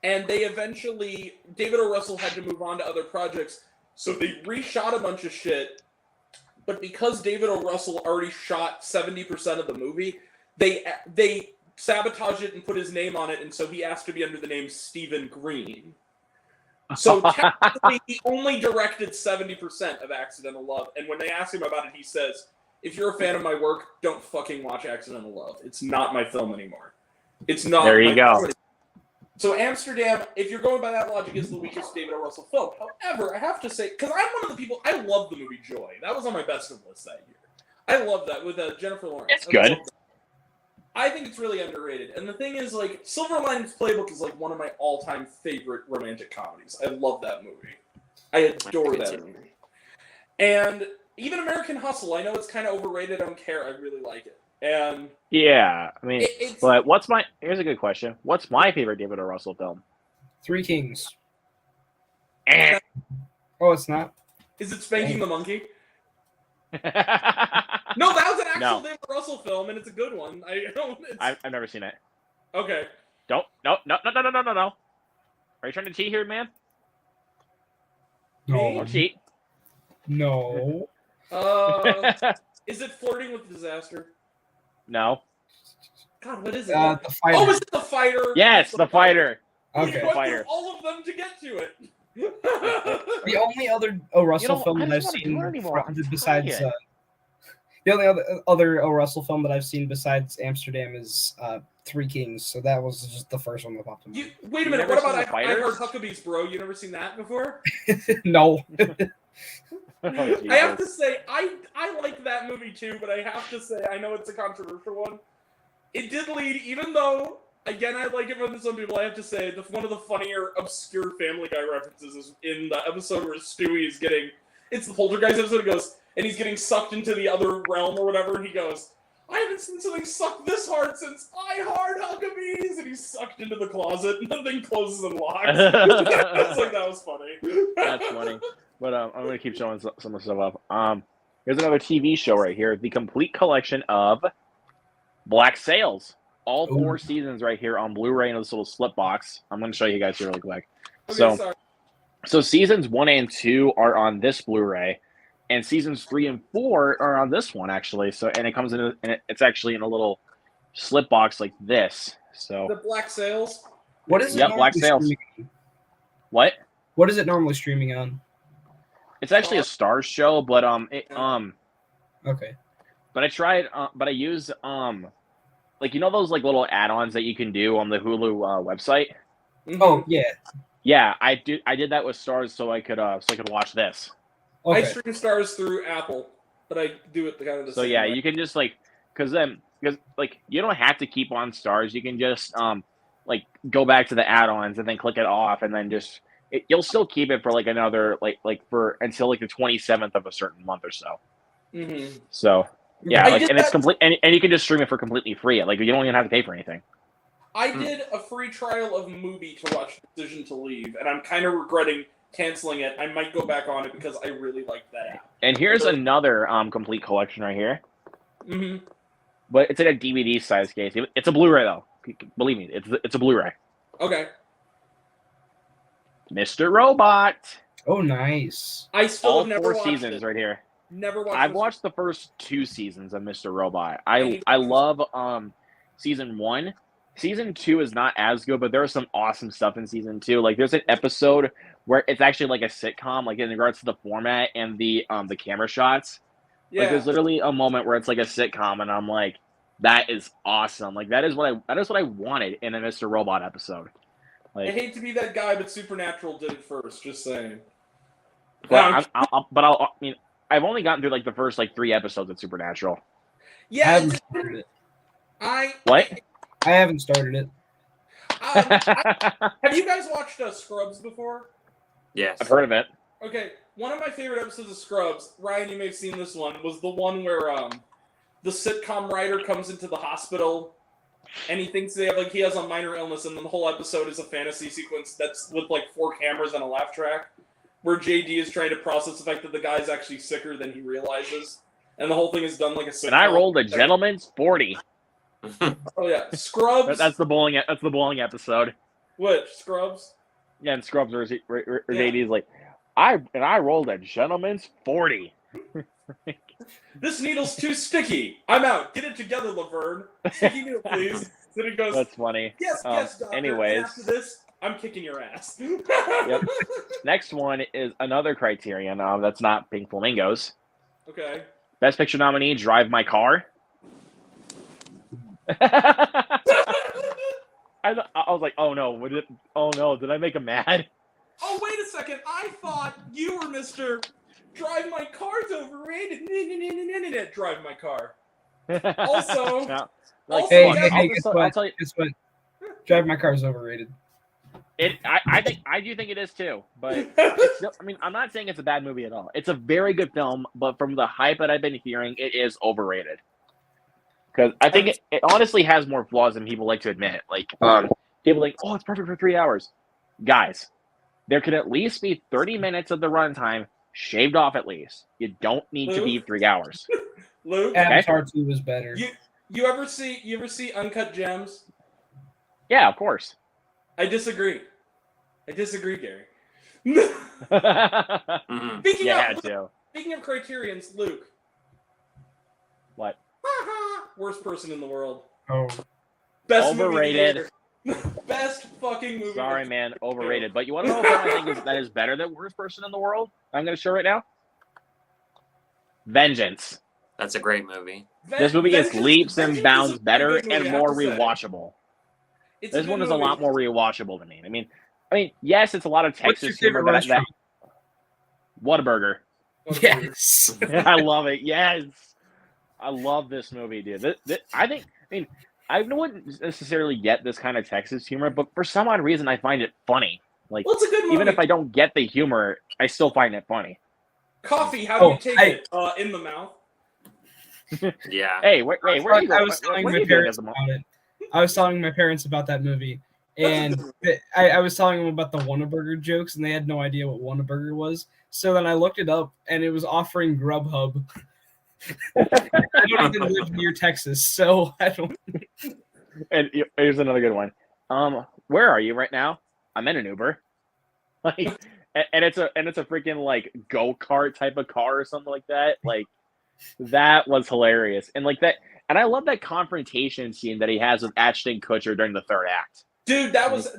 and they eventually, David O. Russell had to move on to other projects, so they reshot a bunch of shit. But because David O. Russell already shot 70% of the movie, they sabotaged it and put his name on it, and so he asked to be under the name Stephen Green. So technically, he only directed 70% of Accidental Love, and when they asked him about it, he says, if you're a fan of my work, don't fucking watch Accidental Love. It's not my film anymore. It's not. There you go. So Amsterdam, if you're going by that logic, is the weakest David O. Russell film. However, I have to say, because I'm one of the people, I love the movie Joy. That was on my best of list that year. I love that with Jennifer Lawrence. It's good. I think it's really underrated. And the thing is, like, Silver Linings Playbook is like one of my all-time favorite romantic comedies. I love that movie. I adore that movie. And even American Hustle, I know it's kind of overrated. I don't care. I really like it. And yeah, I mean, but here's a good question. What's my favorite David O. Russell film? Three Kings. Eh. Oh, it's not? Is it Spanking the Monkey? No, that was an actual No. David Russell film, and it's a good one. I've never seen it. Okay. No. Are you trying to cheat here, man? No. Don't cheat. No. Is it Flirting with Disaster? No. God, what is it? The Fighter. Oh, is it The Fighter? Yes, The Fighter. We Okay. went Fighter. through all of them to get to it. The only other O. Russell film I that I've just wanna seen do it anymore. besides Try it. the only other O. Russell film that I've seen besides Amsterdam is Three Kings. So that was just the first one that popped in. Wait a You minute. never What seen about The I Fighter? Heart Huckabees, bro? You never seen that before? No. Oh, I have Jesus. to say, I like that movie too, but I have to say, I know it's a controversial one. It did lead, even though, again, I like it more than some people, I have to say, one of the funnier, obscure Family Guy references is in the episode where Stewie is getting, it's the Poltergeist episode, it goes, and he's getting sucked into the other realm or whatever, and he goes, I haven't seen something suck this hard since I Heart Huckabees, and he's sucked into the closet, and the thing closes and locks. I was like, that was funny. That's funny. But I'm going to keep showing some of the stuff up. Here's another TV show right here. The complete collection of Black Sails. All 4 seasons right here on Blu-ray in this little slip box. I'm going to show you guys here really quick. Okay, sorry. So seasons 1 and 2 are on this Blu-ray, and seasons 3 and 4 are on this one actually. So and it comes in, and it's actually in a little slip box like this. So The Black Sails? What is it? Yep, Black normally Sails. streaming- what? What is it normally streaming on? It's actually a Stars show, but Okay. But I tried, but I used like, you know those like little add-ons that you can do on the Hulu website. Oh yeah. Yeah, I did that with Stars so I could watch this. I Okay. stream Stars through Apple, but I do it kind of the So same yeah, way. you can just like because like you don't have to keep on Stars. You can just like go back to the add-ons and then click it off, and then just you'll still keep it for like another like for until like the 27th of a certain month or so. Mm-hmm. So yeah, I like, did and it's that- complete, and you can just stream it for completely free. Like you don't even have to pay for anything. I did a free trial of Mubi to watch Decision to Leave, and I'm kind of regretting canceling it. I might go back on it because I really liked that app. And here's another complete collection right here. Mm-hmm. But it's in a DVD size case. It's a Blu-ray though. Believe me, it's a Blu-ray. Okay. Mr. Robot. Oh, nice. I still All have never 4 watched seasons it. right here. Never watched I've it. watched the first 2 seasons of Mr. Robot. I love season 1. Season 2 is not as good, but there's some awesome stuff in season 2. Like there's an episode where it's actually like a sitcom, like in regards to the format and the camera shots. Yeah. Like there's literally a moment where it's like a sitcom, and I'm like, that is awesome. Like that is what I wanted in a Mr. Robot episode. I Like, hate to be that guy, but Supernatural did it first. Just saying. but I mean, I've only gotten through like the first like 3 episodes of Supernatural. I Yeah. haven't started it. What? I haven't started it. Have you guys watched Scrubs before? Yes. I've heard of it. Okay, one of my favorite episodes of Scrubs, Ryan, you may have seen this one, was the one where the sitcom writer comes into the hospital and he thinks he has a minor illness, and then the whole episode is a fantasy sequence that's with like 4 cameras and a laugh track, where JD is trying to process the fact that the guy's actually sicker than he realizes, and the whole thing is done like a sitcom. And I rolled a gentleman's 40. Oh yeah, Scrubs. That's the bowling episode. Which Scrubs? Yeah, and Scrubs where JD's like, I rolled a gentleman's 40. This needle's too sticky. I'm out. Get it together, Laverne. Sticky needle, please. Then he goes, That's funny. yes, doctor. anyways. And after this, I'm kicking your ass. Yep. Next one is another Criterion that's not Pink Flamingos. Okay. Best Picture nominee, Drive My Car. I was like, oh no, did I make him mad? Oh, wait a second. I thought you were Mr. Drive My Car's overrated. Drive My Car. Also, No, also, Hey, yeah, guess I'll what? tell you, Guess what? Drive My Car is overrated. I do think it is too, but I'm not saying it's a bad movie at all. It's a very good film, but from the hype that I've been hearing, it is overrated. Because I think it honestly has more flaws than people like to admit. Like, people like, oh, it's perfect for 3 hours. Guys, there could at least be 30 minutes of the runtime shaved off at least. You don't need to be 3 hours. Luke, Avatar 2 was better. you ever see Uncut Gems? Yeah, of course. I disagree, Gary. Mhm. Speaking of Criterions, Luke. What? Worst person in the world. Oh, Best Overrated. Movie Best fucking movie. Sorry, man, overrated. But you want to know what I think that is better than Worst Person in the World? I'm going to show right now. Vengeance. That's a great movie. This movie is Vengeance- leaps and Vengeance bounds is a better pretty good and movie, I more have to say. rewatchable. It's a This good one is a movie. lot more rewatchable to me. I mean, yes, it's a lot of what's your Texas humor. favorite restaurant? Whataburger. Yes. I love it. Yes, I love this movie, dude. I wouldn't necessarily get this kind of Texas humor, but for some odd reason, I find it funny. Like, Well, it's a good movie. even if I don't get the humor, I still find it funny. Coffee, how do you take hey. it? In the mouth. Yeah. Hey, where are you I going? was telling What are my you doing parents as a mom? about it. I was telling my parents about that movie, and I was telling them about the Whataburger jokes, and they had no idea what Whataburger was. So then I looked it up, and it was offering Grubhub. I don't even live near Texas, so I don't. And here's another good one. Where are you right now? I'm in an Uber. Like, and it's a freaking like go-kart type of car or something like that. Like, that was hilarious. And like that, and I love that confrontation scene that he has with Ashton Kutcher during the third act. Dude, that was a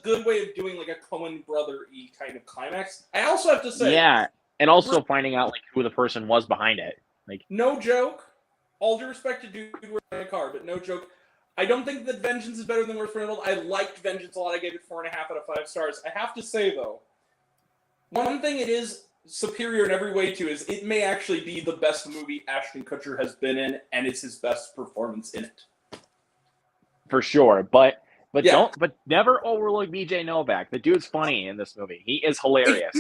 good way of doing like a Coen brother-y kind of climax. I also have to say, Yeah, and also finding out like who the person was behind it. Like, no joke. All due respect to Dude in a Car, but no joke. I don't think that Vengeance is better than Worst Person in the World. I liked Vengeance a lot. I gave it 4.5 out of 5 stars. I have to say though, one thing it is superior in every way to is it may actually be the best movie Ashton Kutcher has been in, and it's his best performance in it. for sure, but Yeah. never overlook BJ Novak. The dude's funny in this movie. He is hilarious.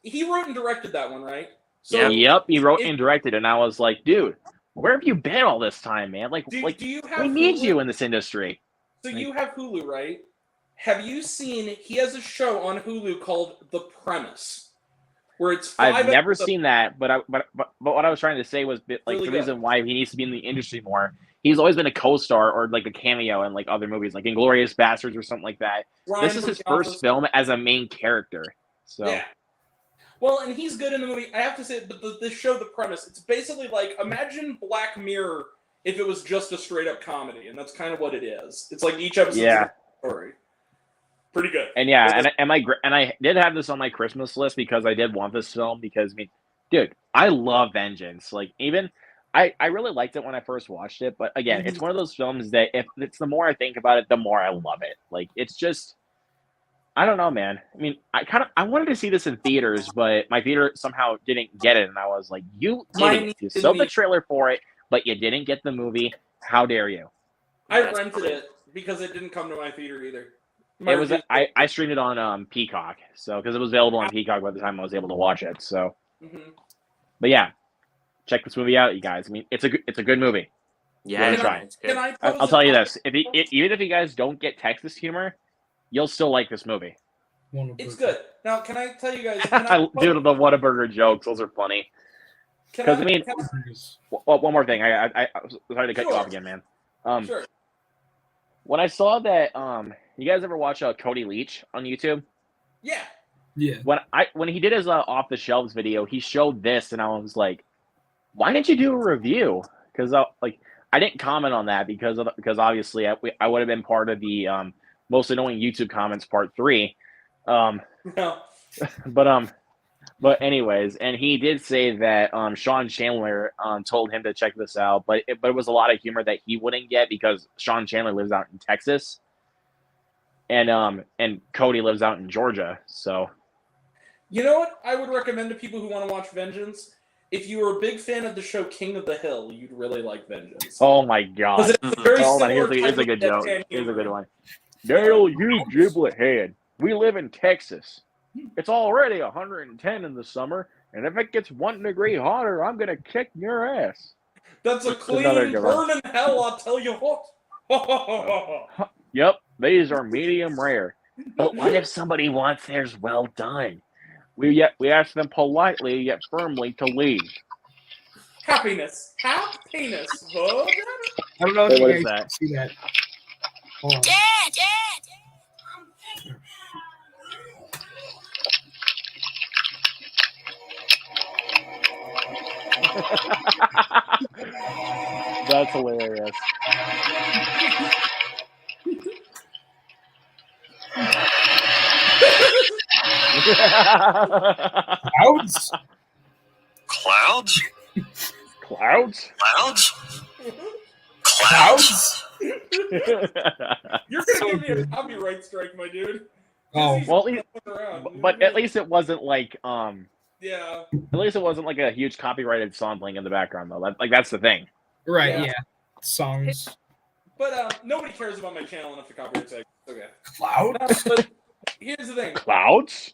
He wrote and directed that one, right? So Yeah. Yep, he wrote It- and directed, and I was like, dude, where have you been all this time, man? Like, do you have we need Hulu? you in this industry. So you have Hulu, right? Have you seen? He has a show on Hulu called The Premise, where it's 5 I've never episodes- seen that, but what I was trying to say was like Really the good. reason why he needs to be in the industry more. He's always been a co-star or like a cameo in like other movies, like Inglourious Bastards or something like that. Ryan This is his Reynolds. first film as a main character. So Yeah. Well, and he's good in the movie. I have to say, but this show, The Premise, it's basically like imagine Black Mirror if it was just a straight up comedy, and that's kind of what it is. It's like each episode Yeah. is a story. Pretty good. and yeah, and I did have this on my Christmas list because I did want this film because I mean, dude, I love Vengeance. Like even I really liked it when I first watched it, but again, it's one of those films that if it's the more I think about it, the more I love it. Like it's just I don't know, man. I mean, I wanted to see this in theaters, but my theater somehow didn't get it, and I was like, "You Mine idiot! You didn't sold the either. trailer for it, but you didn't get the movie. How dare you?" I That's rented funny. it because it didn't come to my theater either. It was I streamed it on Peacock, so because it was available on Peacock by the time I was able to watch it. So, but yeah, check this movie out, you guys. I mean, it's a good movie. Yeah, Give it a try. it's good. I'll tell you this: even if you guys don't get Texas humor, you'll still like this movie. It's good. Now, can I tell you guys? Dude, the Whataburger jokes; those are funny. Because I mean, one more thing. I was sorry to cut you off again, man. Sure. When I saw that, you guys ever watch Cody Leach on YouTube? Yeah. Yeah. When he did his off the shelves video, he showed this, and I was like, "Why didn't you do a review?" Because I didn't comment on that because obviously I would have been part of the most annoying YouTube comments part 3. No. But anyways, and he did say that Sean Chandler told him to check this out, but it was a lot of humor that he wouldn't get because Sean Chandler lives out in Texas, and Cody lives out in Georgia. So, you know what I would recommend to people who want to watch Vengeance? If you were a big fan of the show King of the Hill, you'd really like Vengeance. oh my god! It's a very Hold on, similar here's type a good of joke. deadpan Here's a humor. good one. Dale, you giblet head. We live in Texas. It's already 110 in the summer, and if it gets 1 degree hotter, I'm gonna kick your ass. That's a Another clean good one. burning hell, I'll tell you what. Yep, these are medium rare. But what if somebody wants theirs well done? We ask them politely yet firmly to leave. Happiness. Oh, I don't know if What you is guys that? can see that. Hold on. That's hilarious. Clouds? Clouds? Clouds? Clouds? Clouds? You're gonna So give me a good. copyright strike, my dude. Oh, Well, but at least, least it wasn't like yeah. at least it wasn't like a huge copyrighted song playing in the background though. That's the thing. right, Yeah. yeah. Songs. But nobody cares about my channel enough to copyright strike. Okay. Clouds? But here's the thing. Clouds?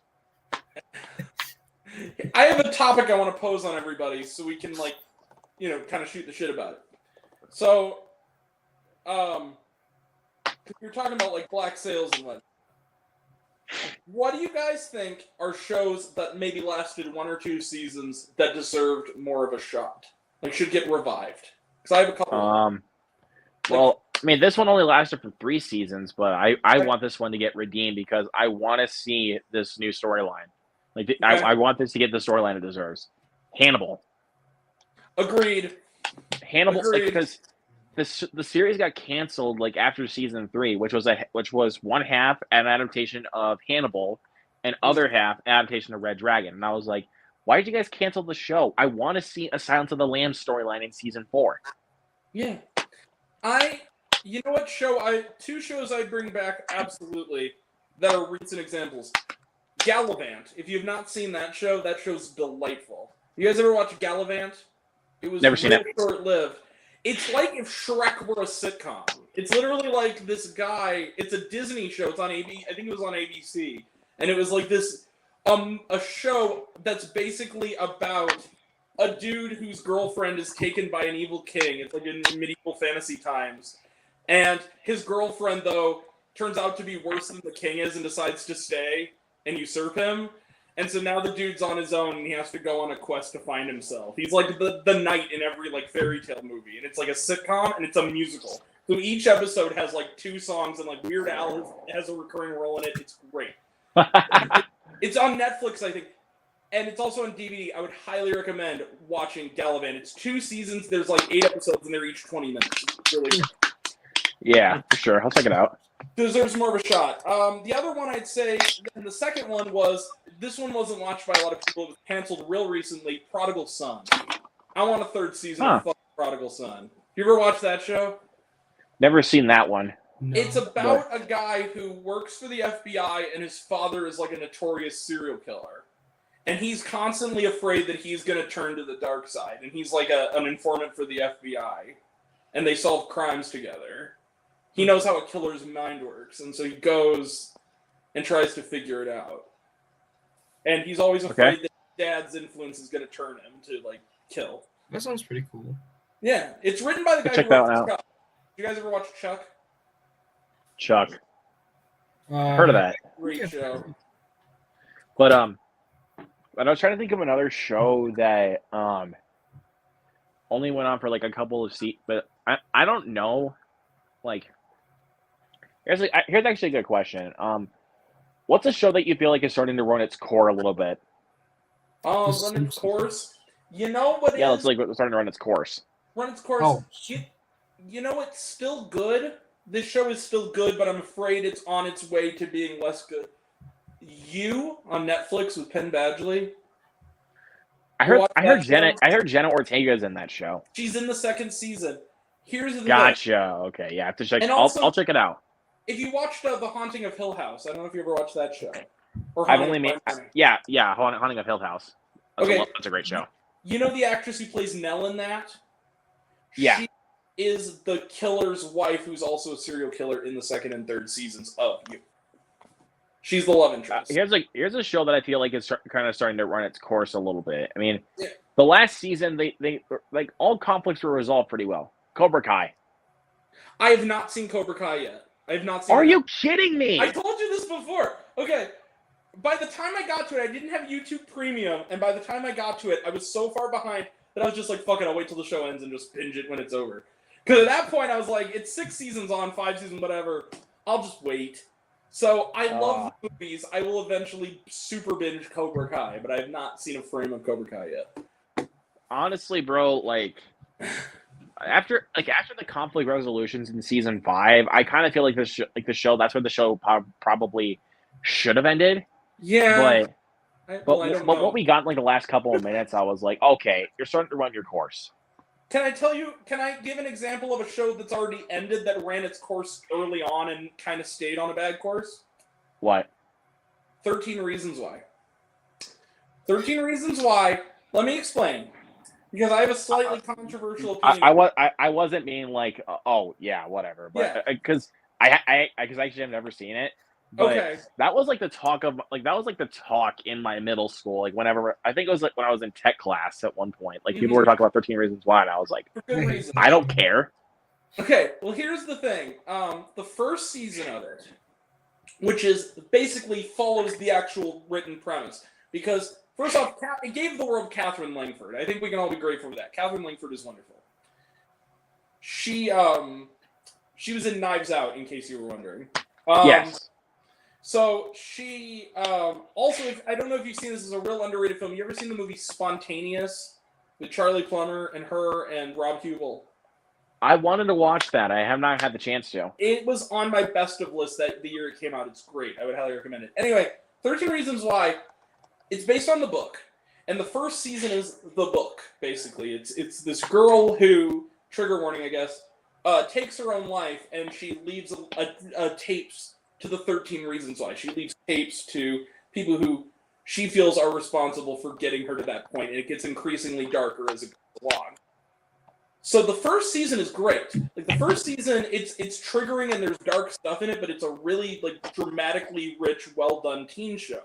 I have a topic I want to pose on everybody so we can kind of shoot the shit about it. So, you're talking about like black sales and what. What do you guys think are shows that maybe lasted 1 or 2 seasons that deserved more of a shot? Like should get revived? Because I have a couple. Well, I mean, this one only lasted for 3 seasons, but I want this one to get redeemed because I want to see this new storyline. Like, I want this to get the storyline it deserves. Hannibal. Agreed. Hannibal, Agreed. because the series got canceled like after season 3, which was one half an adaptation of Hannibal, and other half adaptation of Red Dragon. And I was like, why did you guys cancel the show? I want to see a Silence of the Lambs storyline in season 4. Yeah. You know what show 2 shows I'd bring back absolutely that are recent examples. Gallivant. If you have not seen that show's delightful. You guys ever watch Gallivant? It was Never seen it. short-lived. It's like if Shrek were a sitcom. It's literally like this guy. It's a Disney show. It's on AB. I think it was on ABC, and it was like this a show that's basically about a dude whose girlfriend is taken by an evil king. It's like in medieval fantasy times, and his girlfriend though turns out to be worse than the king is and decides to stay and usurp him. And so now the dude's on his own and he has to go on a quest to find himself. He's like the knight in every like fairy tale movie. And it's like a sitcom and it's a musical. So each episode has like 2 songs and like Weird Al has a recurring role in it. It's great. It's on Netflix, I think. And it's also on DVD. I would highly recommend watching Gallivant. It's 2 seasons. There's like 8 episodes and they're each 20 minutes. It's really good. Yeah, for sure. I'll check it out. Deserves more of a shot. The other one I'd say, and the second one was, this one wasn't watched by a lot of people. It was canceled real recently, Prodigal Son. I want a 3rd season of fucking Prodigal Son. You ever watch that show? Never seen that one. No. It's about a guy who works for the FBI and his father is like a notorious serial killer. And he's constantly afraid that he's going to turn to the dark side. And he's like an informant for the FBI. And they solve crimes together. He knows how a killer's mind works, and so he goes and tries to figure it out. And he's always Okay. afraid that his dad's influence is going to turn him to like kill. That sounds pretty cool. Yeah, it's written by the guy Check who that wrote one out. Chuck. You guys ever watch Chuck? Chuck. Heard of that. Great show. But I was trying to think of another show that only went on for like a couple of seasons, but I don't know. Like, here's actually a good question. What's a show that you feel like is starting to run its core a little bit? The Run its Simpsons. course. You know what? Yeah, is it's like starting to run its course. run its course. Oh. You know it's still good. This show is still good, but I'm afraid it's on its way to being less good. You on Netflix with Penn Badgley. I heard Watch I heard that Jenna show. I heard Jenna Ortega's in that show. She's in the second season. Here's the thing. Gotcha. Okay, yeah, I have to check. And also- I'll check it out. If you watched The Haunting of Hill House, I don't know if you ever watched that show. Or I've Haunting only of made Bly Manor. yeah, Haunting of Hill House. That's Okay. that's a great show. You know the actress who plays Nell in that? Yeah. She is the killer's wife, who's also a serial killer in the second and third seasons of You. She's the love interest. Here's a show that I feel like is kind of starting to run its course a little bit. I mean, Yeah. the last season they like all conflicts were resolved pretty well. Cobra Kai. I have not seen Cobra Kai yet. I have not seen Are it. you kidding me? I told you this before. Okay. By the time I got to it, I didn't have YouTube Premium, and by the time I got to it, I was so far behind that I was just like, fuck it, I'll wait till the show ends and just binge it when it's over. Because at that point, I was like, it's 6 seasons on, 5 seasons, whatever. I'll just wait. So I love the movies. I will eventually super binge Cobra Kai, but I have not seen a frame of Cobra Kai yet. Honestly, bro, like after the conflict resolutions in season 5, I kind of feel like the show that's where the show probably should have ended. Yeah. But Well, I don't know. what we got in like the last couple of minutes, I was like, okay, you're starting to run your course. Can I give an example of a show that's already ended that ran its course early on and kind of stayed on a bad course? What? 13 Reasons Why. 13 Reasons Why. Let me explain. Because I have a slightly controversial opinion. I wasn't being like, oh yeah, whatever, but Yeah. because I actually have never seen it. But Okay. that was like the talk in my middle school. Like whenever I think it was like when I was in tech class at one point. Like people were talking about 13 Reasons Why, and I was like, For good reason. I don't care. Okay, well, here's the thing. The first season of it, which is basically follows the actual written premise. Because, first off, it gave the world Catherine Langford. I think we can all be grateful for that. Catherine Langford is wonderful. She was in Knives Out, in case you were wondering. Yes. So she also, I don't know if you've seen this, is a real underrated film. You ever seen the movie Spontaneous with Charlie Plummer and her and Rob Hubel? I wanted to watch that. I have not had the chance to. It was on my best of list that the year it came out. It's great. I would highly recommend it. Anyway, 13 Reasons Why. It's based on the book, and the first season is the book. Basically, it's this girl who, trigger warning, I guess, takes her own life, and she leaves a tapes to the 13 Reasons Why. She leaves tapes to people who she feels are responsible for getting her to that point, and it gets increasingly darker as it goes along. So the first season is great. Like the first season, it's triggering and there's dark stuff in it, but it's a really like dramatically rich, well done teen show.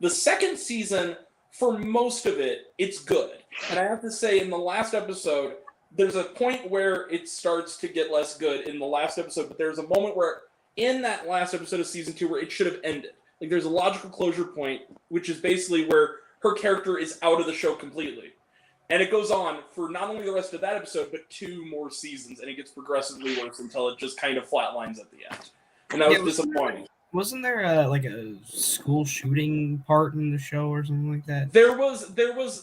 The second season, for most of it, it's good. And I have to say, in the last episode, there's a point where it starts to get less good in the last episode, but there's a moment where in that last episode of season 2 where it should have ended. Like there's a logical closure point, which is basically where her character is out of the show completely. And it goes on for not only the rest of that episode, but 2 more seasons, and it gets progressively worse until it just kind of flatlines at the end. And that was disappointing. Wasn't there like a school shooting part in the show or something like that? There was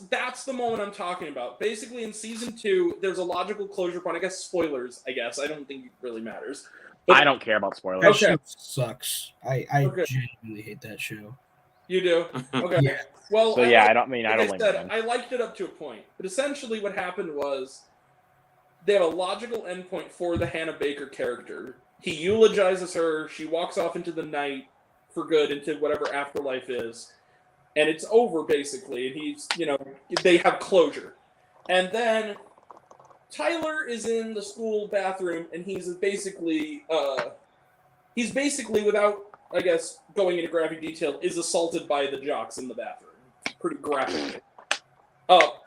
that's the moment I'm talking about. Basically in season 2, there's a logical closure point. I guess spoilers, I don't think it really matters. But I don't care about spoilers. That Okay. show sucks. I Okay. genuinely hate that show. you do? Okay. Yeah. Well, So yeah, I don't blame said, them. I liked it up to a point. But essentially what happened was they have a logical endpoint for the Hannah Baker character. He eulogizes her. She walks off into the night for good, into whatever afterlife is. And it's over, basically. And he's, they have closure. And then Tyler is in the school bathroom, and he's basically without I guess, going into graphic detail, is assaulted by the jocks in the bathroom. Pretty graphic.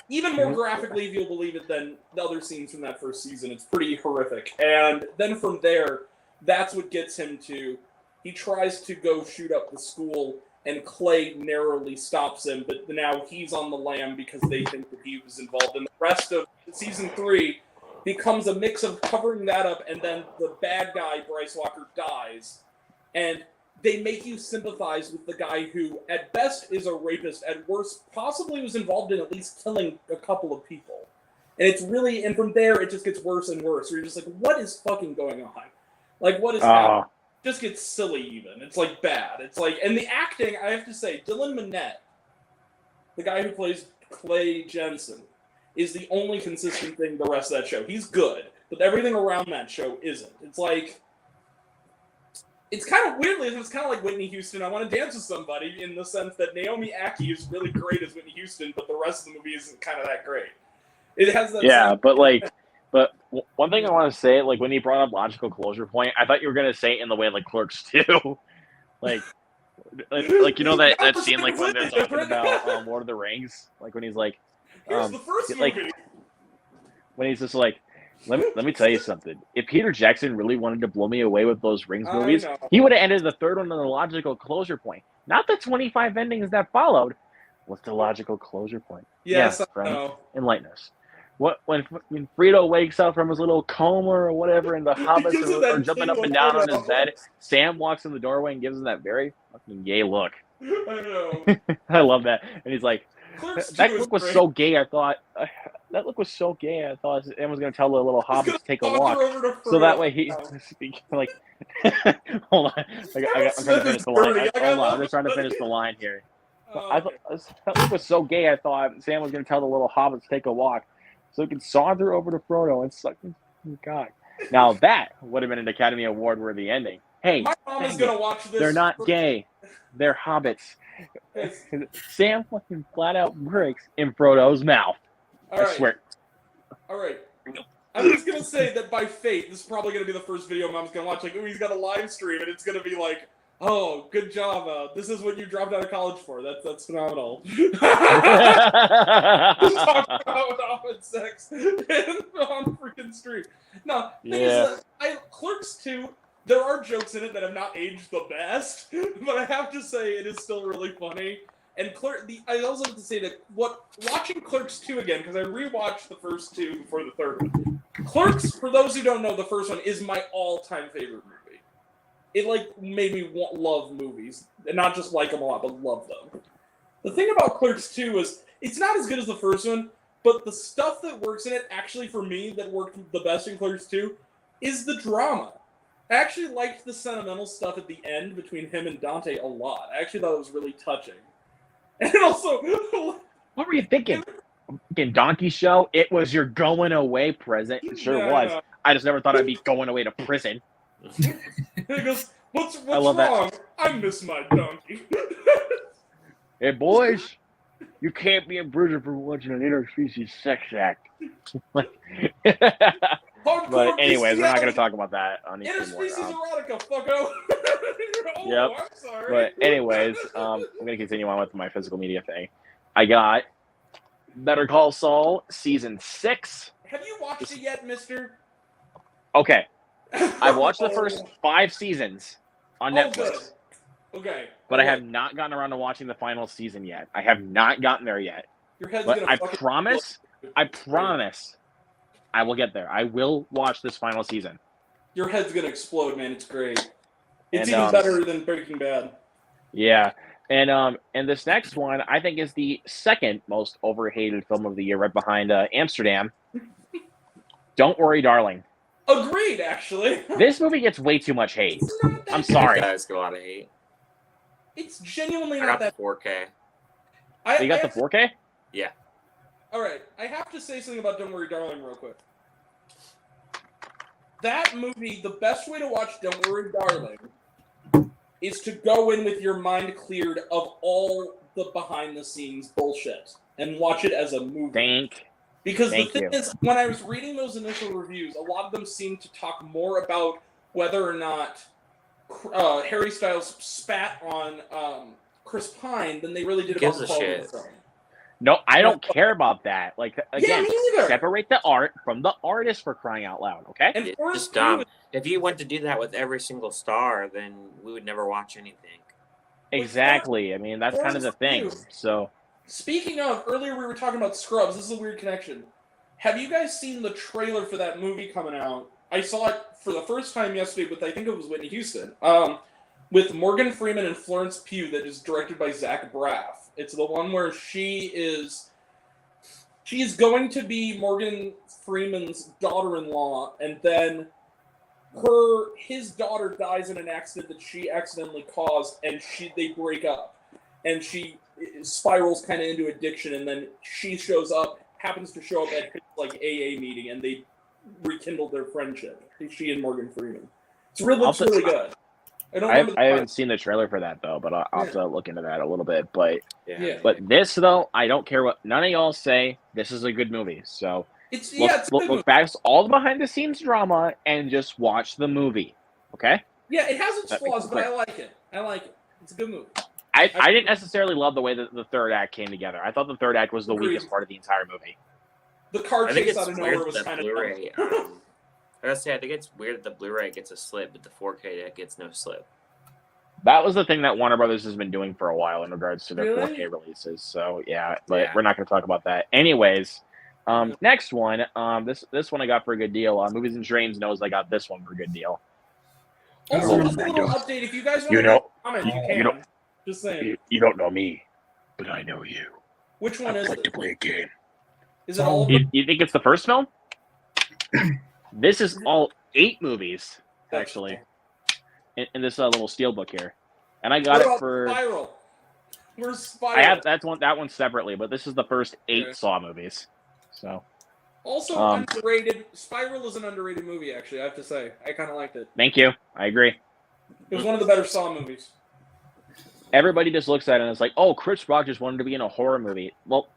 Even more graphically, if you'll believe it, than the other scenes from that first season. It's pretty horrific. And then from there, that's what gets him to... He tries to go shoot up the school, and Clay narrowly stops him, but now he's on the lam because they think that he was involved. And the rest of Season 3 becomes a mix of covering that up, and then the bad guy, Bryce Walker, dies. And they make you sympathize with the guy who, at best, is a rapist, at worst, possibly was involved in at least killing a couple of people. And it's really, and from there, it just gets worse and worse. Where you're just like, what is fucking going on? Like, what is happening? It just gets silly even. It's like bad. It's like, and the acting, I have to say, Dylan Minnette, the guy who plays Clay Jensen, is the only consistent thing the rest of that show. He's good, but everything around that show isn't. It's like, it's kind of weirdly, it's kind of like Whitney Houston. I want to dance with somebody in the sense that Naomi Ackie is really great as Whitney Houston, but the rest of the movie isn't kind of that great. It has that. Yeah, but one thing I want to say, like when you brought up logical closure point, I thought you were gonna say it in the way like Clerks 2, like you know that scene like when they're talking about Lord of the Rings, like when he's like, Here's the first like movie. when he's just like. Let me tell you something. If Peter Jackson really wanted to blow me away with those Rings movies, he would have ended the third one on a logical closure point. Not the 25 endings that followed. What's the logical closure point? Yes, I friend, know. enlighten us. When Fredo wakes up from his little coma or whatever, and the hobbits are jumping up and down on his bed, Sam walks in the doorway and gives him that very fucking gay look. I know. I love that. And he's like, Clerks that 2 is look was great. so gay. I thought that look was so gay. I thought Sam was going to tell the little hobbit to take a walk, so that way he like. Hold on, I'm trying to finish the line. Hold on, I'm just trying to finish the line here. I thought that look was so gay. I thought Sam was going to tell the little hobbit to take a walk, so he could saunter over to Frodo and suck his cock. Now that would have been an Academy Award worthy ending. Hey, My mom is gonna watch this. they're not gay. They're hobbits. Sam fucking flat out breaks in Frodo's mouth. I swear. All right. I'm just gonna say that by fate, this is probably gonna be the first video Mom's gonna watch. Like, ooh, he's got a live stream, and it's gonna be like, oh, good job. This is what you dropped out of college for. That's phenomenal. Just talk about hobbit sex on freaking stream. No, thing is, Clerks 2. There are jokes in it that have not aged the best, but I have to say it is still really funny. And I also have to say that watching Clerks 2 again, because I rewatched the first two before the third one. Clerks, for those who don't know, the first one is my all-time favorite movie. It made me love movies, and not just like them a lot, but love them. The thing about Clerks 2 is it's not as good as the first one, but the stuff that works in it, actually for me, that worked the best in Clerks 2, is the drama. I actually liked the sentimental stuff at the end between him and Dante a lot. I actually thought it was really touching. And also... What were you thinking? Fucking Donkey Show? It was your going away present. It sure was. Yeah. I just never thought I'd be going away to prison. He goes, what's love wrong? that. I miss my donkey. Hey, boys. You can't be in prison for watching an interspecies sex act. But anyways, we're not going to talk about that on Interspecies anymore. erotica, fucko. Yep. I'm sorry. But anyways, I'm going to continue on with my physical media thing. I got Better Call Saul Season 6. Have you watched it yet, mister? Okay. I've watched the first 5 seasons on Netflix. Good. Okay. But I have not gotten around to watching the final season yet. I have not gotten there yet. Your head's But gonna I fucking promise, I will get there. I will watch this final season. Your head's gonna explode, man. It's great. It's And, even better than Breaking Bad. Yeah. And this next one, I think, is the second most overhated film of the year, right behind Amsterdam. Don't Worry, Darling. Agreed, actually. This movie gets way too much hate. It's not that I'm bad. sorry. Guys go out of hate. It's genuinely I not got that. the 4K. You got the 4K? All right, I have to say something about Don't Worry, Darling real quick. That movie, the best way to watch Don't Worry, Darling is to go in with your mind cleared of all the behind-the-scenes bullshit and watch it as a movie. Because the thing is, when I was reading those initial reviews, a lot of them seemed to talk more about whether or not Harry Styles spat on Chris Pine than they really did Gives about a the quality of shit. the film. No, I don't care about that. Like again, me neither. separate the art from the artist for crying out loud, okay? And It's Florence just Pugh dumb. was- If you went to do that with every single star, then we would never watch anything. Exactly. I mean, that's kind of the thing. So Speaking of, earlier we were talking about Scrubs. This is a weird connection. Have you guys seen the trailer for that movie coming out? I saw it for the first time yesterday with, I think it was Whitney Houston, with Morgan Freeman and Florence Pugh, that is directed by Zach Braff. It's the one where she's going to be Morgan Freeman's daughter-in-law, and then his daughter dies in an accident that she accidentally caused, and they break up, and she spirals kind of into addiction, and then she happens to show up at his like AA meeting, and they rekindle their friendship. She and Morgan Freeman. It looks really good. I haven't seen the trailer for that though, but I'll have to look into that a little bit. But Yeah. but this though, I don't care what none of y'all say. This is a good movie. So It's look, a good movie. look back all the behind the scenes drama and just watch the movie. Okay? Yeah, it has its That makes flaws, it but clear. I like it. I like it. It's a good movie. I didn't necessarily love the way that the third act came together. I thought the third act was the Agreed. weakest part of the entire movie. The car I think chase it's out of nowhere weird was that kind the of Blu-ray. I gotta say, I think it's weird that the Blu-ray gets a slip, but the 4K gets no slip. That was the thing that Warner Brothers has been doing for a while in regards to their Really? 4K releases. So yeah, but Yeah. we're not going to talk about that. Anyways, next one. This one I got for a good deal. Movies and Trains knows I got this one for a good deal. Also, Oh, just a I little don't- update. If you guys want you to know- comment, you can. you don't- Just saying. You don't know me, but I know you. Which one is it? play a game. Is it all of You think it's the first film? This is all 8 movies actually in this little steelbook here, and I got What it about for. Spiral? Where's Spiral? I have that one separately, but this is the first 8 Okay. Saw movies. So Also underrated. Spiral is an underrated movie, actually, I have to say. I kind of liked it. thank you. I agree. It was one of the better Saw movies. Everybody just looks at it and it's like, oh, Chris Rock just wanted to be in a horror movie. Well,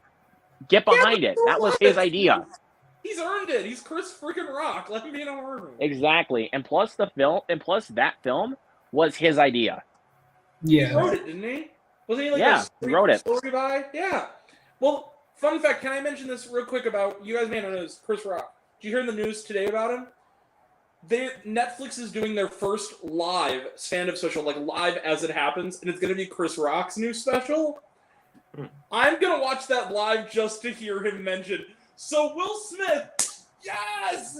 get behind it. That was his idea. He's earned it. He's Chris freaking Rock. Let him be in a horror movie. Exactly. And plus that film was his idea. He Yeah. wrote it, didn't he? Wasn't he like Yeah, a he wrote it. story guy? Yeah. Well, fun fact, can I mention this real quick about, you guys may not know this, Chris Rock. Did you hear in the news today about him? Netflix is doing their first live stand-up special, like live as it happens, and it's going to be Chris Rock's new special. I'm going to watch that live just to hear him mention, so Will Smith, yes!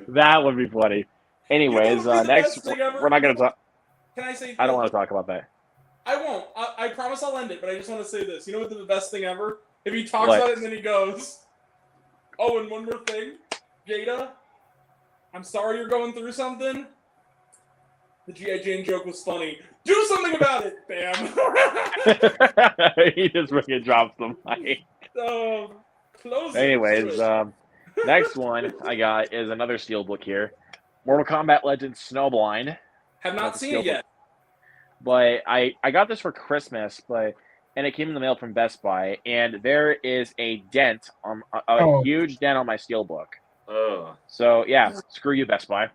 That would be funny. Anyways, You know what would be the next best thing ever? we're not going to talk. Can I say? I don't want to talk about that. I won't. I promise I'll end it, but I just want to say this. You know what the best thing ever? If he talks What? about it and then he goes, oh, and one more thing, Jada, I'm sorry you're going through something. The G.I. Jane joke was funny. Do something about it, bam. He just freaking drops the mic. So, close it. Anyways, next one I got is another steelbook here. Mortal Kombat Legends Snowblind. Have not That's seen it Steelbook. yet. But I got this for Christmas, and it came in the mail from Best Buy, and there is a dent on a huge dent on my steelbook. Oh, So yeah, screw you, Best Buy.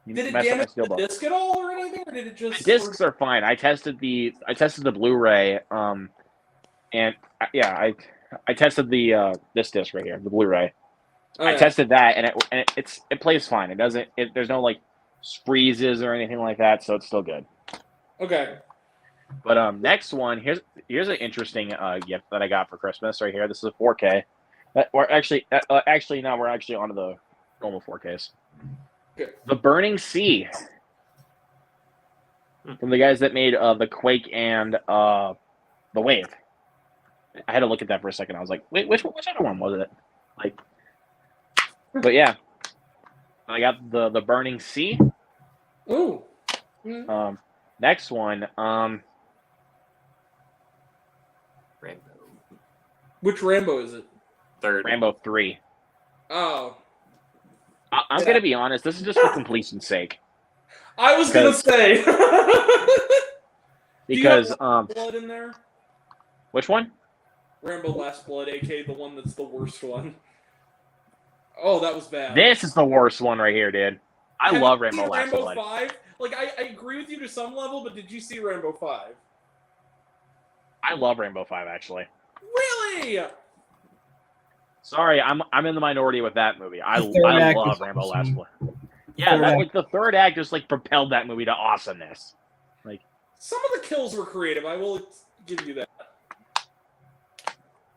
You Did it messed up my damage the steelbook. disc at all or anything, or did it just? The discs are fine. I tested the Blu-ray, and I tested the this disc right here, the Blu-ray. Oh, I yeah. tested that, and it plays fine. It doesn't. There's no like freezes or anything like that, so it's still good. Okay. But next one here's an interesting gift that I got for Christmas right here. This is a 4K. We're actually now we're actually onto the normal 4Ks. Okay. The Burning Sea from the guys that made the Quake and the Wave. I had to look at that for a second. I was like, wait, which other one was it? Like, but yeah, I got the Burning Sea. Ooh. Next one, Rambo. Which Rambo is it? Third. Rambo 3. Oh. I'm Yeah. gonna be honest. This is just for completion's sake, I was gonna say. because Blood in there. which one? Rambo Last Blood, aka the one that's the worst one. Oh, that was bad. This is the worst one right here, dude. I Have love you seen Rambo Last Rambo Blood. 5? Like, I agree with you to some level, but did you see Rambo 5? I love Rambo 5 actually. Really? Sorry, I'm in the minority with that movie. I The third act love is Rambo awesome. Last Blood. Yeah, third that act. like the third act just like propelled that movie to awesomeness. Some of the kills were creative. I will give you that.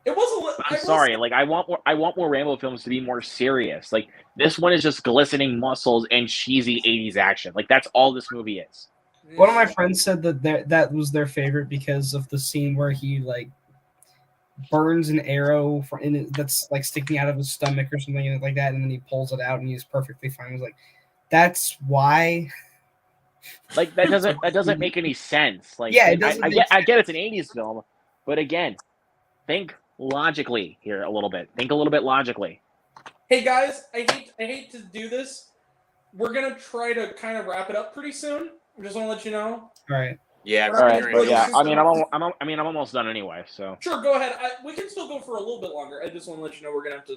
It was a. I'm sorry, like I want more Rambo films to be more serious. Like this one is just glistening muscles and cheesy 80s action. Like that's all this movie is. One of my friends said that was their favorite because of the scene where he like burns an arrow that's like sticking out of his stomach or something like that, and then he pulls it out and he's perfectly fine. I was like, that's why. Like that doesn't make any sense. Like Yeah, it doesn't I make get it's an 80s film, but again, think logically here a little bit. Think a little bit logically. Hey guys, I hate to do this. We're gonna try to kind of wrap it up pretty soon. I just want to let you know. All right. Yeah. All All right, Right, but yeah, I mean well, I'm almost done anyway. So Sure, go ahead. We can still go for a little bit longer. I just want to let you know we're gonna have to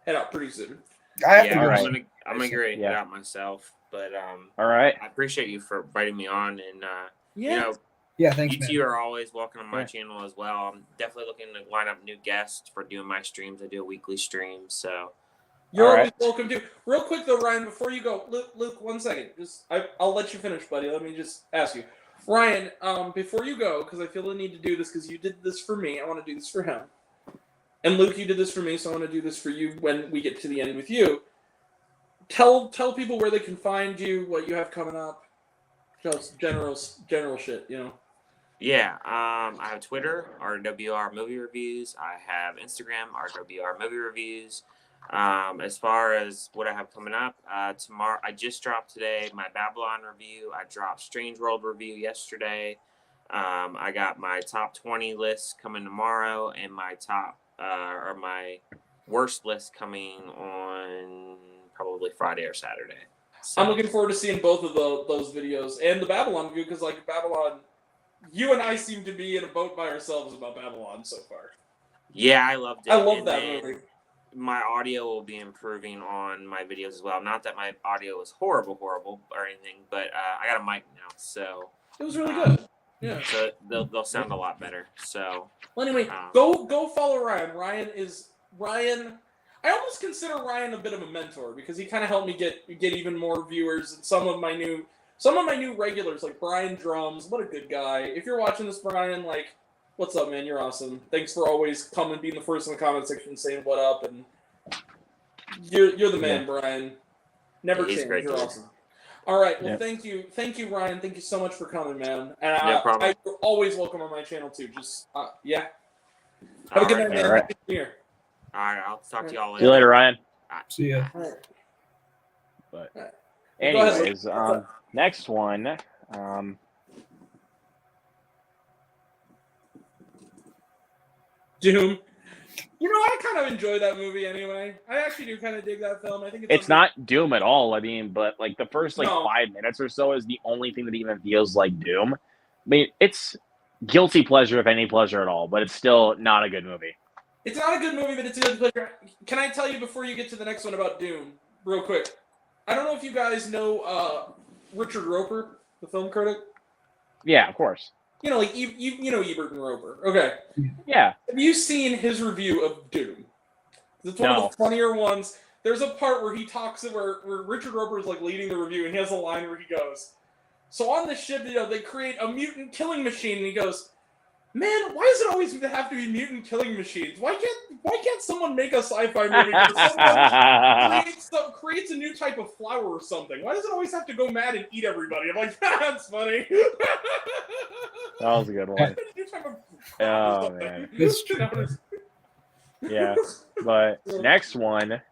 head out pretty soon. I have Yeah, to all go. right. I'm gonna get Yeah. it out myself, but all right. I appreciate you for inviting me on, and Yeah. you know, Yeah, thanks, you man. two are always welcome on my Yeah. channel as well. I'm definitely looking to line up new guests for doing my streams. I do a weekly stream, so You're All always right. welcome to. Real quick though, Ryan, before you go, Luke, 1 second. I'll let you finish, buddy. Let me just ask you, Ryan. Before you go, because I feel the need to do this because you did this for me. I want to do this for him. And Luke, you did this for me, so I want to do this for you when we get to the end with you. Tell people where they can find you, what you have coming up. Just general shit, you know. yeah. I have Twitter, RWR Movie Reviews. I have Instagram, RWR Movie Reviews. As far as what I have coming up, tomorrow I just dropped today my Babylon review. I dropped Strange World review yesterday. I got my top 20 list coming tomorrow, and my top or my worst list coming on probably Friday or Saturday. So, I'm looking forward to seeing both of those videos and the Babylon review because, like, Babylon, you and I seem to be in a boat by ourselves about Babylon so far. yeah, I loved it. I love And that then movie. My audio will be improving on my videos as well. Not that my audio is horrible or anything, but I got a mic now, so It was really good. Yeah. so they'll sound a lot better. So Well, anyway, Um, go follow Ryan. Ryan. I almost consider Ryan a bit of a mentor because he kind of helped me get even more viewers and some of my new regulars like Brian Drums. What a good guy! If you're watching this, Brian, like, what's up, man? You're awesome. Thanks for always coming, being the first in the comment section, saying what up, and you're the man, Brian. Never He's change. great You're dude. awesome. All right. Well, Yeah. thank you, Ryan. Thank you so much for coming, man. And No problem. you're always welcome on my channel too. Just yeah. Have a good night, man. All right. Happy New Year. All right, I'll talk to y'all See you later, Ryan. See ya. But Go ahead. anyways, next one. Doom. You know, I kind of enjoy that movie anyway. I actually do kind of dig that film. I think It's not Doom at all. I mean, but like the first No. 5 minutes or so is the only thing that even feels like Doom. I mean, it's guilty pleasure if any pleasure at all, but it's still not a good movie. It's not a good movie, but it's a good pleasure. Can I tell you before you get to the next one about Doom, real quick? I don't know if you guys know Richard Roper, the film critic. Yeah, of course. You know, like you know Ebert and Roper. Okay. Yeah. Have you seen his review of Doom? It's one No. of the funnier ones. There's a part where he talks where Richard Roper is like leading the review, and he has a line where he goes, "So on this ship, you know, they create a mutant killing machine," and he goes, "Man, why does it always have to be mutant killing machines? Why can't someone make a sci-fi movie where someone creates a new type of flower or something? Why does it always have to go mad and eat everybody?" I'm like, that's funny. That was a good one. New type of Oh, something. man. That's true. Yeah. But next one,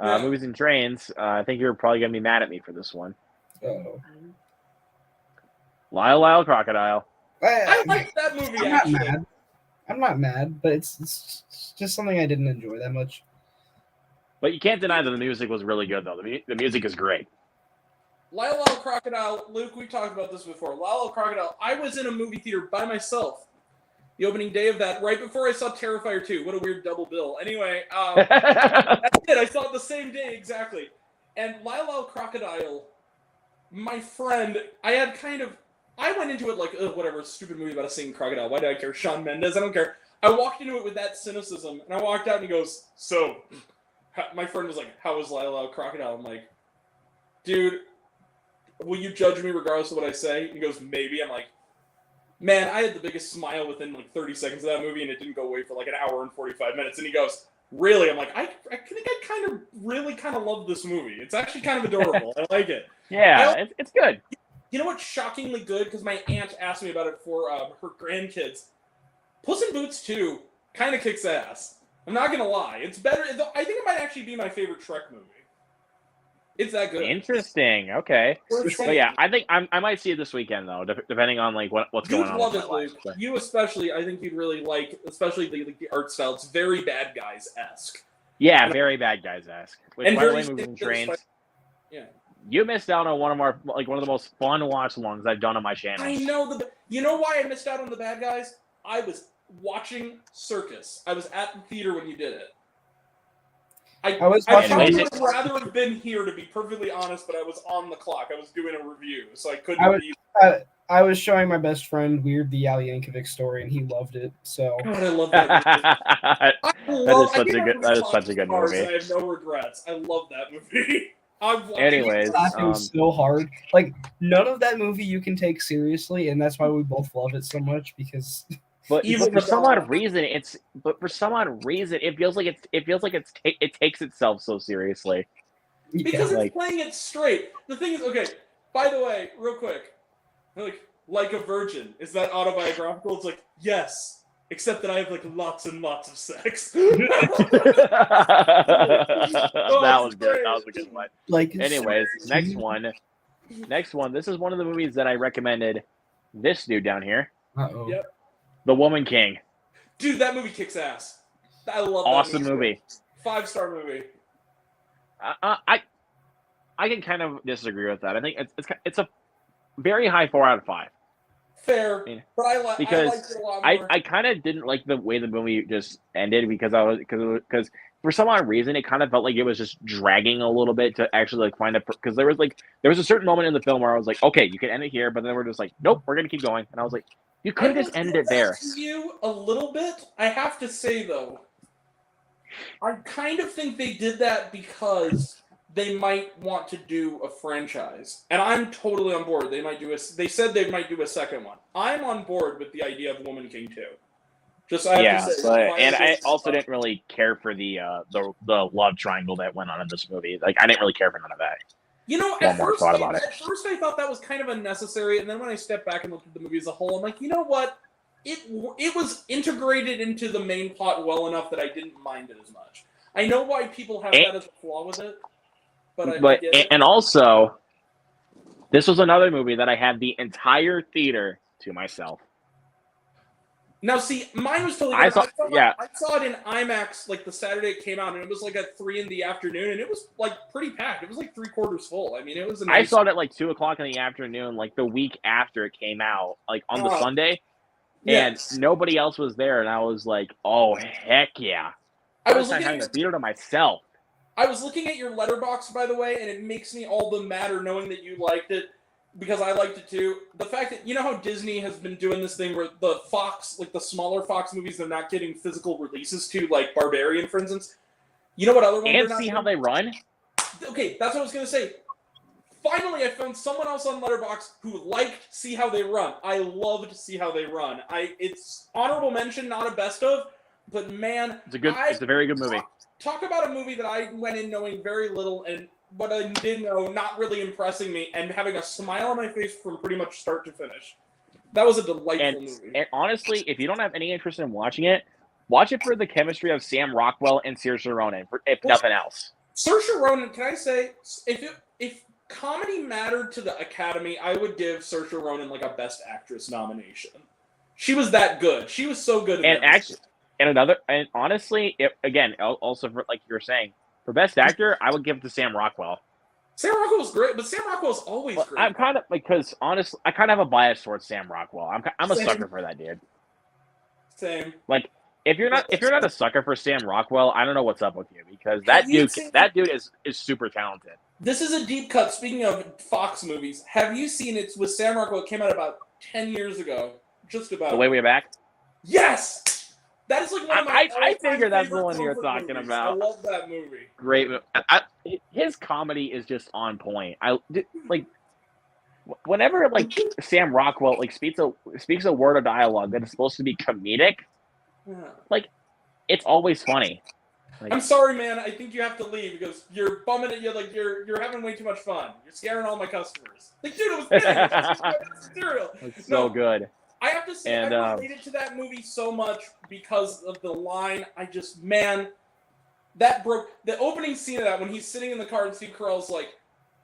Yeah. movies and trains. I think you're probably gonna be mad at me for this one. Oh. Lyle Crocodile. I like that movie I'm not actually. mad. I'm not mad, but it's just something I didn't enjoy that much. But you can't deny that the music was really good, though. The music is great. Lyle Crocodile, Luke, we talked about this before. Lyle Crocodile, I was in a movie theater by myself the opening day of that, right before I saw Terrifier 2. What a weird double bill. Anyway, that's it. I saw it the same day exactly. And Lyle Crocodile, my friend, I went into it like, ugh, whatever, stupid movie about a singing crocodile. Why do I care? Shawn Mendes, I don't care. I walked into it with that cynicism, and I walked out and he goes, so, my friend was like, how was Lyle Crocodile? I'm like, dude, will you judge me regardless of what I say? He goes, maybe. I'm like, man, I had the biggest smile within like 30 seconds of that movie, and it didn't go away for like an hour and 45 minutes. And he goes, really? I'm like, I think I really love this movie. It's actually kind of adorable. I like it. Yeah, it's good. You know what's shockingly good? Because my aunt asked me about it for her grandkids. Puss in Boots 2 kind of kicks ass. I'm not going to lie. It's better. I think it might actually be my favorite Shrek movie. It's that good. Interesting. Okay. Or So yeah, I think I might see it this weekend though, depending on like what's going You'd on. love with it, my life. Luke. But- You especially, I think you'd really like, especially the art style. It's very Bad Guys-esque. Yeah, very Bad Guys-esque. Which, And by the very way, moving sinister, trains. Yeah. You missed out on one of the most fun watch alongs I've done on my channel. I know you know why I missed out on the Bad Guys? I was watching Circus. I was at the theater when you did it. I was I watching- probably would rather have been here, to be perfectly honest, but I was on the clock. I was doing a review, so I couldn't I was- be. I was showing my best friend Weird the Al Yankovic story, and he loved it. So God, I love that movie. That is such a good movie. I have no regrets. I love that movie. I've watched Anyways, it. laughing so hard. Like none of that movie you can take seriously, and that's why we both love it so much. Because But, Even for some without- odd reason, it feels like it takes itself so seriously. Because like- it's playing it straight. The thing is, okay, by the way, real quick, like a Virgin, is that autobiographical? It's like, yes, except that I have like lots and lots of sex. That was good. great. That was a good one. like, Anyways, next one. This is one of the movies that I recommended this dude down here, Uh-oh. Yep. The Woman King. Dude, that movie kicks ass. I love that Awesome movie. 5-star movie. I can kind of disagree with that. I think it's a very high 4 out of 5. Fair, Yeah. but I liked Because it a lot more. I kind of didn't like the way the movie just ended because for some odd reason it kind of felt like it was just dragging a little bit to actually like find because there was a certain moment in the film where I was like, okay, you can end it here, but then we're just like, nope, we're gonna keep going, and I was like, you could have just ended it there. You a little bit. I have to say though, I kind of think they did that because they might want to do a franchise, and I'm totally on board. They said they might do a second one. I'm on board with the idea of Woman King 2. Just I have Yeah, to say, and I also didn't really care for the love triangle that went on in this movie. Like I didn't really care for none of that. You know, One at more first, thought about it. at first I thought that was kind of unnecessary, and then when I stepped back and looked at the movie as a whole, I'm like, you know what? It was integrated into the main plot well enough that I didn't mind it as much. I know why people have that as a flaw with it, but I get it. And also, this was another movie that I had the entire theater to myself. Now, see, mine was totally I different. saw- I saw it in IMAX like the Saturday it came out, and it was like at 3 in the afternoon, and it was like pretty packed. It was like 3/4 full. I mean, it was a I nice. saw it at like 2:00 in the afternoon, like the week after it came out, like on the Oh. Sunday, Yes. and nobody else was there, and I was like, oh heck yeah! I was First time looking having at the theater to myself. I was looking at your letterbox, by the way, and it makes me all the madder knowing that you liked it because I liked it too. The fact that you know how Disney has been doing this thing where the Fox, like the smaller Fox movies, they're not getting physical releases to, like Barbarian, for instance. You know what other one? And see how they run. Okay, that's what I was gonna say. Finally, I found someone else on Letterboxd who liked See How They Run. I loved See How They Run. It's honorable mention, not a best of, but man, It's a very good movie. Talk about a movie that I went in knowing very little and what I did know not really impressing me and having a smile on my face from pretty much start to finish. That was a delightful movie. And honestly, if you don't have any interest in watching it, watch it for the chemistry of Sam Rockwell and Saoirse Ronan, if nothing else. Saoirse Ronan, can I say, if comedy mattered to the Academy, I would give Saoirse Ronan like a Best Actress nomination. She was that good. She was so good. And honestly, also for, like you were saying, for Best Actor, I would give it to Sam Rockwell. Sam Rockwell's great, but Sam Rockwell's always Well, great. I'm kind of because honestly, I kind of have a bias towards Sam Rockwell. I'm a Same. sucker for that dude. Same. Like if you're not a sucker for Sam Rockwell, I don't know what's up with you because Have you seen- that dude is super talented. This is a deep cut. Speaking of Fox movies, have you seen it with Sam Rockwell? It came out about 10 years ago. Just about. The Way Way Back. Yes! That is like one of my I all-time figured that's the favorite one you're comfort talking movies. about. I love that movie. Great. His comedy is just on point. Whenever like Sam Rockwell like speaks a word of dialogue that is supposed to be comedic, Yeah. it's always funny. Like, I'm sorry, man. I think you have to leave because you're bumming it. You're having way too much fun. You're scaring all my customers. Like, dude, it was material. it's so good. I have to say, And, I related to that movie so much because of the line. That broke the opening scene of that when he's sitting in the car and Steve Carell's like,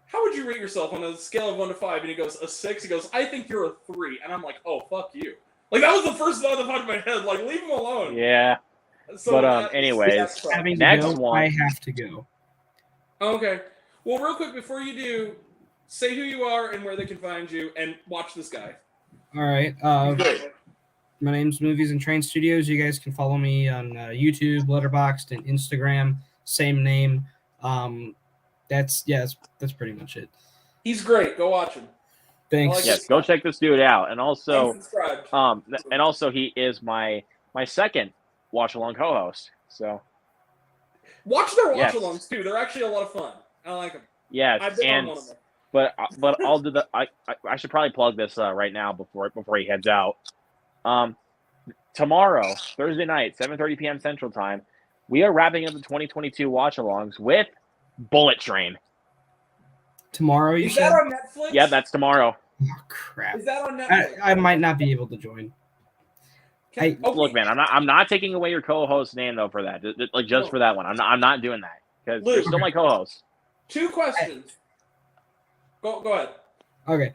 "How would you rate yourself on a scale of 1 to 5?" And he goes, "A 6." He goes, "I think you're a 3." And I'm like, "Oh, fuck you!" Like that was the first thought that popped in my head. Like, leave him alone. Yeah. So But, anyways, Having to next go, one. I have to go. Okay. Well, real quick before you do, say who you are and where they can find you, and watch this guy. All right. My name's Movies and Train Studios. You guys can follow me on YouTube, Letterboxd, and Instagram. Same name. That's pretty much it. He's great. Go watch him. Thanks. Like Yes, go check this dude out. And also, Unsubscribed. he is my second watch along co-host. So Watch their Yes. watch-alongs too. They're actually a lot of fun. I like them. yes, I've been on and one of them. but I'll do the I should probably plug this right now before he heads out. Tomorrow, Thursday night, 7:30 p.m. Central Time, we are wrapping up the 2022 watch-alongs with Bullet Train. Tomorrow, you Is said? that on Netflix? Yeah, that's tomorrow. Oh, crap. Is that on Netflix? I might not be able to join. Okay. Look, man, I'm not taking away your co-host name though for that. Just for that one. I'm not doing that because you're Luke. still my co-host. 2 questions. Go ahead. Okay.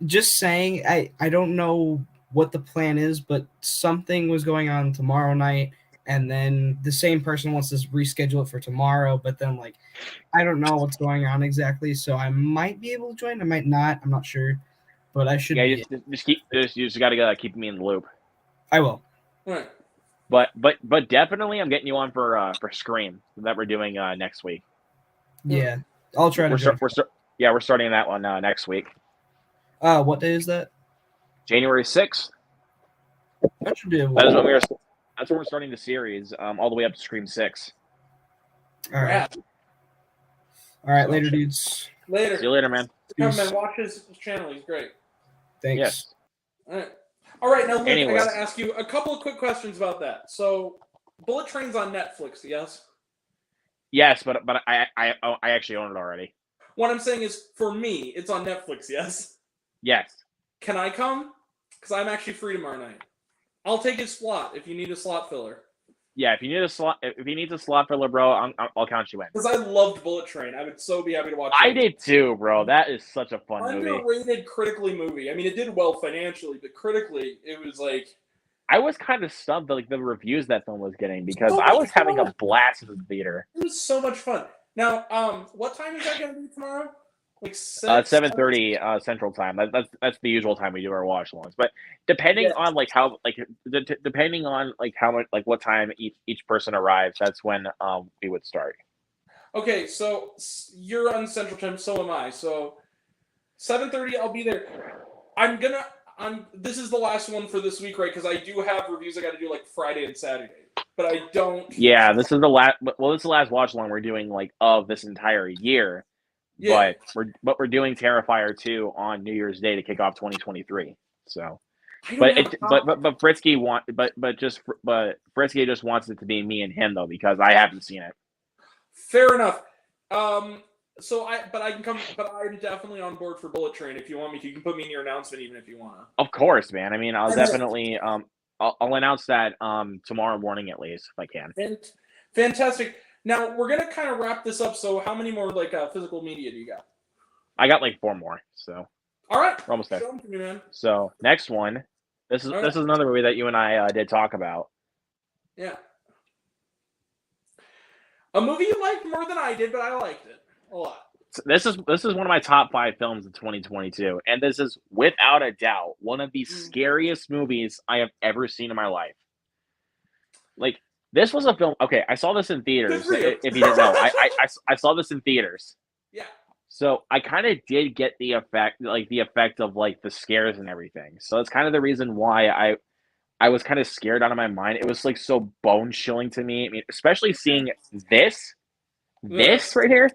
Just saying, I don't know what the plan is, but something was going on tomorrow night, and then the same person wants to reschedule it for tomorrow, but then, like, I don't know what's going on exactly, so I might be able to join, I might not, I'm not sure, but I should Yeah, be. you just gotta keep me in the loop. I will. All right. But definitely, I'm getting you on for Scream that we're doing next week. Yeah. I'll try to join. We're starting that one next week, What day is that? January 6th. That should be able That's when we're starting the series, all the way up to Scream 6. All right. All right, later, dudes. Later. See you later, man. Come man, watch his channel. He's great. Thanks. Yes. All right. Now, Luke, Anyways. I gotta ask you a couple of quick questions about that. So, Bullet Train's on Netflix, yes? Yes, but I actually own it already. What I'm saying is, for me, it's on Netflix, yes? Yes. Can I come? Because I'm actually free tomorrow night. I'll take his slot if you need a slot filler. Yeah, if you need a slot filler, bro, I'll count you in. Because I loved Bullet Train. I would so be happy to watch it. I did too, bro. That is such a fun movie. Underrated critically movie. I mean, it did well financially, but critically, it was like... I was kind of stunned at the reviews that film was getting because Oh I my was having a God. blast in the theater. It was so much fun. Now, what time is that going to be tomorrow? Like 7:30 Central Time. That's the usual time we do our watch alongs. But depending on depending on what time each person arrives, that's when we would start. Okay, so you're on Central Time, so am I. So 7:30, I'll be there. This is the last one for this week, right? Because I do have reviews I got to do like Friday and Saturday, but I don't. Yeah, this is the last. Well, this is the last watch along we're doing of this entire year. Yeah. But we're doing Terrifier 2 on New Year's Day to kick off 2023. So, I don't but have but Frisky just wants it to be me and him though because I haven't seen it. Fair enough. So I can come, but I'm definitely on board for Bullet Train. If you want me to, you can put me in your announcement, even if you want to. Of course, man. I mean, I'll definitely I'll announce that tomorrow morning at least if I can. Fantastic. Now we're gonna kind of wrap this up. So how many more physical media do you got? I got 4 more, so All right, we're almost there. show them to me, man. So next one, this is another movie that you and I did talk about. Yeah. A movie you liked more than I did, but I liked it a lot. So this is one of my top 5 films of 2022, and this is without a doubt one of the scariest movies I have ever seen in my life. This was a film. Okay, I saw this in theaters. Good for you. If you didn't know, I saw this in theaters. Yeah. So I kind of did get the effect of like the scares and everything. So that's kind of the reason why I was kind of scared out of my mind. It was like so bone chilling to me. I mean, especially seeing this right here.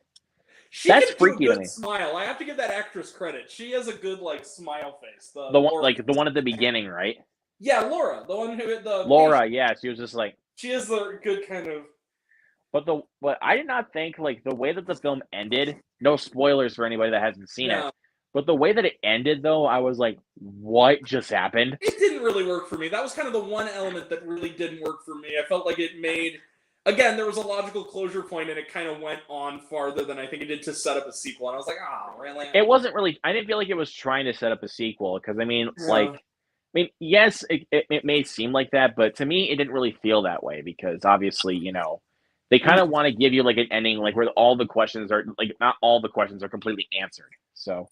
She That's can do a freaky to good me. smile. I have to give that actress credit. She has a good like smile face. The one Laura. the one at the beginning, right? Yeah, Laura, the one who the Laura, yeah, she was just like. She has the good kind of. But I did not think like the way that the film ended. No spoilers for anybody that hasn't seen it. But the way that it ended, though, I was like, "What just happened?" It didn't really work for me. That was kind of the one element that really didn't work for me. I felt like it made. Again, there was a logical closure point, and it kind of went on farther than I think it did to set up a sequel. And I was like, "Oh, really?" It wasn't really. I didn't feel like it was trying to set up a sequel because Yeah. yes, it may seem like that, but to me, it didn't really feel that way because obviously, they kind of want to give you like an ending, like where all the questions are like not all the questions are completely answered. So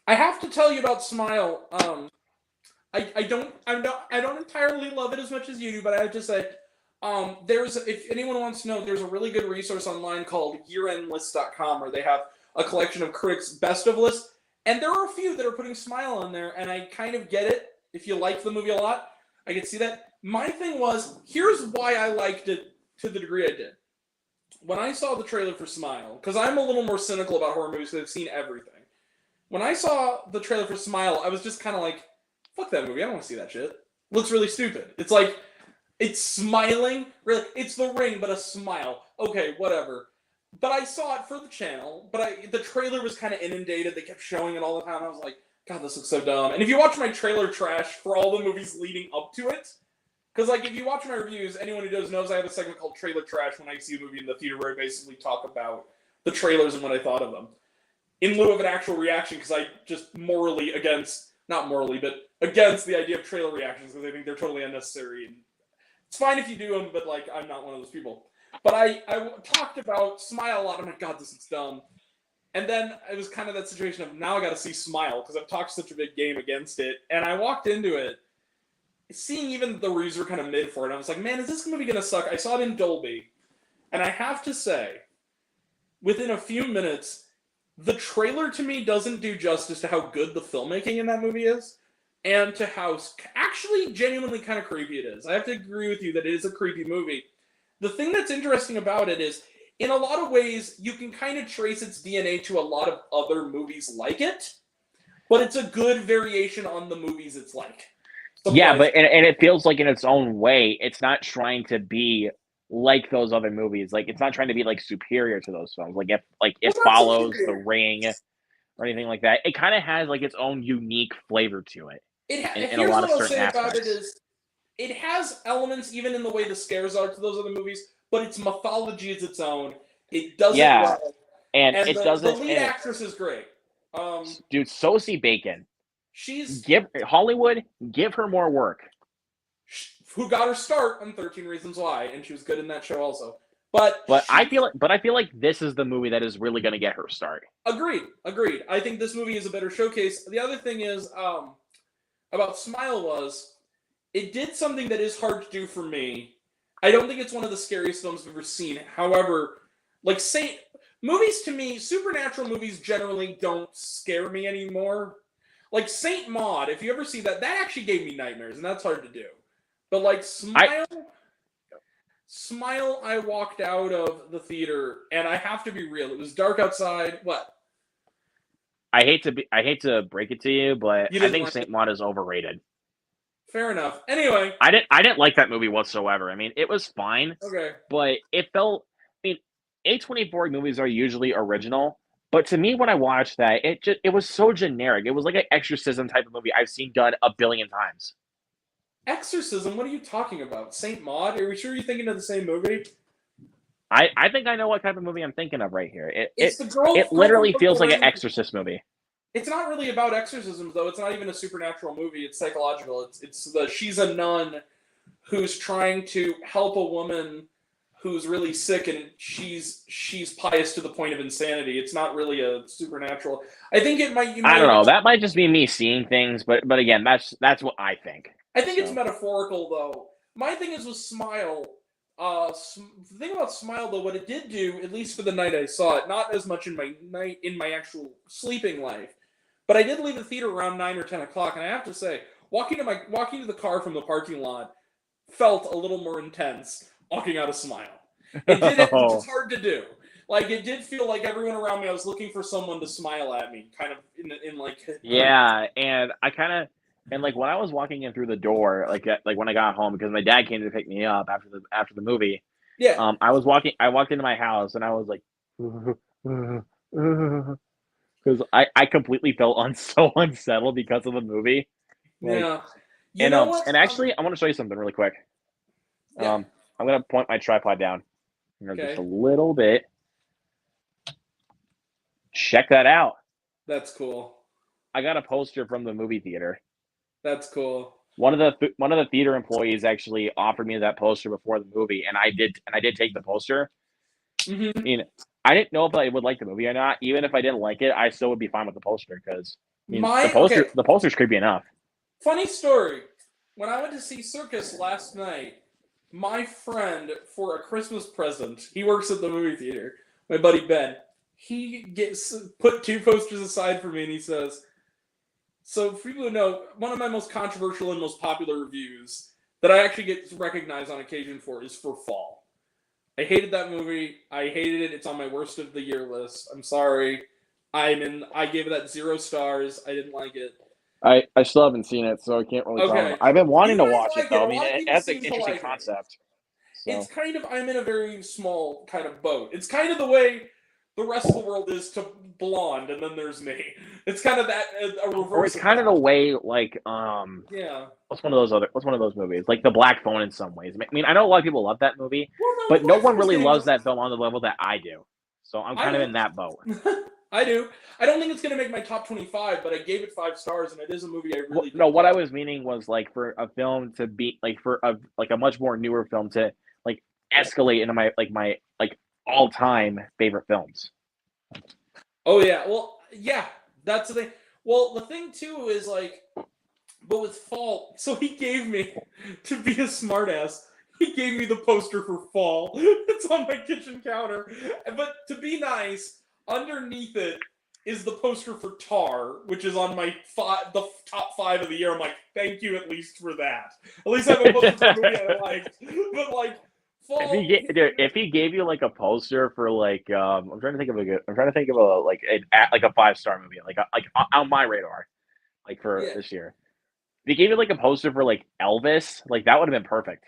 I have to tell you about Smile. I don't entirely love it as much as you do, but I have to say, if anyone wants to know, there's a really good resource online called yearendlist.com where they have a collection of critics' best of lists, and there are a few that are putting Smile on there, and I kind of get it. If you like the movie a lot, I can see that. My thing was, here's why I liked it to the degree I did. When I saw the trailer for Smile, because I'm a little more cynical about horror movies because I've seen everything. When I saw the trailer for Smile, I was just kind of like, fuck that movie. I don't want to see that shit. Looks really stupid. It's like, it's smiling. Really, it's The Ring, but a smile. Okay, whatever. But I saw it for the channel, but the trailer was kind of inundated. They kept showing it all the time. I was like, God, this looks so dumb. And if you watch my trailer trash for all the movies leading up to it, because like if you watch my reviews, anyone who does knows I have a segment called Trailer Trash when I see a movie in the theater where I basically talk about the trailers and what I thought of them. In lieu of an actual reaction, because I just not morally, but against the idea of trailer reactions, because I think they're totally unnecessary. And it's fine if you do them, but like I'm not one of those people. But I talked about Smile a lot. I'm like, God, this is dumb. And then it was kind of that situation of now I got to see Smile because I've talked such a big game against it. And I walked into it, seeing even the reviews were kind of mid for it. I was like, man, is this movie going to suck? I saw it in Dolby. And I have to say, within a few minutes, the trailer to me doesn't do justice to how good the filmmaking in that movie is and to how actually genuinely kind of creepy it is. I have to agree with you that it is a creepy movie. The thing that's interesting about it is, in a lot of ways, you can kind of trace its DNA to a lot of other movies like it, but it's a good variation on the movies it's like. Yeah, but and it feels like in its own way, it's not trying to be like those other movies. Like it's not trying to be like superior to those films. Like it follows The Ring or anything like that. It kind of has like its own unique flavor to it. In a lot of certain aspects. It has elements even in the way the scares are to those other movies, but its mythology is its own. It does it well. And it doesn't. The lead actress is great. Dude, Sosie Bacon. Give her more work. Who got her start on 13 Reasons Why, and she was good in that show also. But I feel like this is the movie that is really going to get her start. Agreed. I think this movie is a better showcase. The other thing is about Smile was it did something that is hard to do for me. I don't think it's one of the scariest films I've ever seen. However, like movies to me, supernatural movies generally don't scare me anymore. Like Saint Maud, if you ever see that actually gave me nightmares, and that's hard to do. But like Smile, I walked out of the theater, and I have to be real. It was dark outside. What? I hate to break it to you, but I think Saint Maud is overrated. Fair enough. Anyway, I didn't like that movie whatsoever. I mean, it was fine. Okay. But it felt. I mean, A24 movies are usually original, but to me, when I watched that, it was so generic. It was like an exorcism type of movie I've seen done a billion times. Exorcism? What are you talking about? Saint Maud? Are we sure you're thinking of the same movie? I think I know what type of movie I'm thinking of right here. It literally girl feels like an exorcist movie. It's not really about exorcisms, though. It's not even a supernatural movie. It's psychological. She's a nun who's trying to help a woman who's really sick, and she's pious to the point of insanity. It's not really a supernatural. I think it might. I don't know. That might just be me seeing things, but again, that's what I think. I think it's metaphorical, though. My thing is with Smile. the thing about Smile, though, what it did do, at least for the night I saw it, not as much in my actual sleeping life, but I did leave the theater around 9 or 10 o'clock, and I have to say, walking to the car from the parking lot felt a little more intense walking out of Smile. It did it, which is hard to do. Like, it did feel like everyone around me, I was looking for someone to smile at me, kind of in like... Yeah, and I kind of... And, like, when I was walking in through the door, like when I got home, because my dad came to pick me up after the movie, Yeah. I walked into my house, and I was like... Because I completely felt so unsettled because of the movie. Like, Yeah. You know what? And actually, I want to show you something really quick. Yeah. I'm going to point my tripod down. Okay. Just a little bit. Check that out. That's cool. I got a poster from the movie theater. That's cool. One of the theater employees actually offered me that poster before the movie, and I did take the poster. Mm-hmm. I mean, I didn't know if I would like the movie or not. Even if I didn't like it, I still would be fine with the poster because the poster's creepy enough. Funny story. When I went to see Circus last night, my friend, for a Christmas present, he works at the movie theater, my buddy Ben, he put two posters aside for me, and he says, so for people who know, one of my most controversial and most popular reviews that I actually get recognized on occasion for is for Fall. I hated that movie. I hated it. It's on my worst of the year list. I'm sorry. I gave it that 0 stars. I didn't like it. I still haven't seen it, so I can't really comment. I've been wanting to watch it, though. I mean, it has an interesting concept. So. It's kind of, I'm in a very small kind of boat. It's kind of the way the rest of the world is to Blonde, and then there's me. It's kind of that, a reverse. Or it's kind of the way, like, yeah. What's one of those movies? Like The Black Phone in some ways. I mean, I know a lot of people love that movie, Well, but no one really loves that film on the level that I do. So I'm kind of in that boat. I do. I don't think it's going to make my top 25, but I gave it 5 stars, and it is a movie I really No, what I was meaning was, like, for a film to be, like, for a much more newer film to, like, escalate into my all-time favorite films. Oh, yeah. Well, yeah, that's the thing. Well, the thing, too, is, like, but with Fall, so he gave me, to be a smartass, he gave me the poster for Fall. It's on my kitchen counter. But to be nice, underneath it is the poster for Tar, which is on my the top 5 of the year. I'm like, thank you at least for that. At least I have a poster for a movie I liked. But, like, Fall... If he gave you, like, a poster for, like, I'm trying to think of a 5-star movie, like on my radar, like, for this year. If he gave you, like, a poster for, like, Elvis, like, that would have been perfect.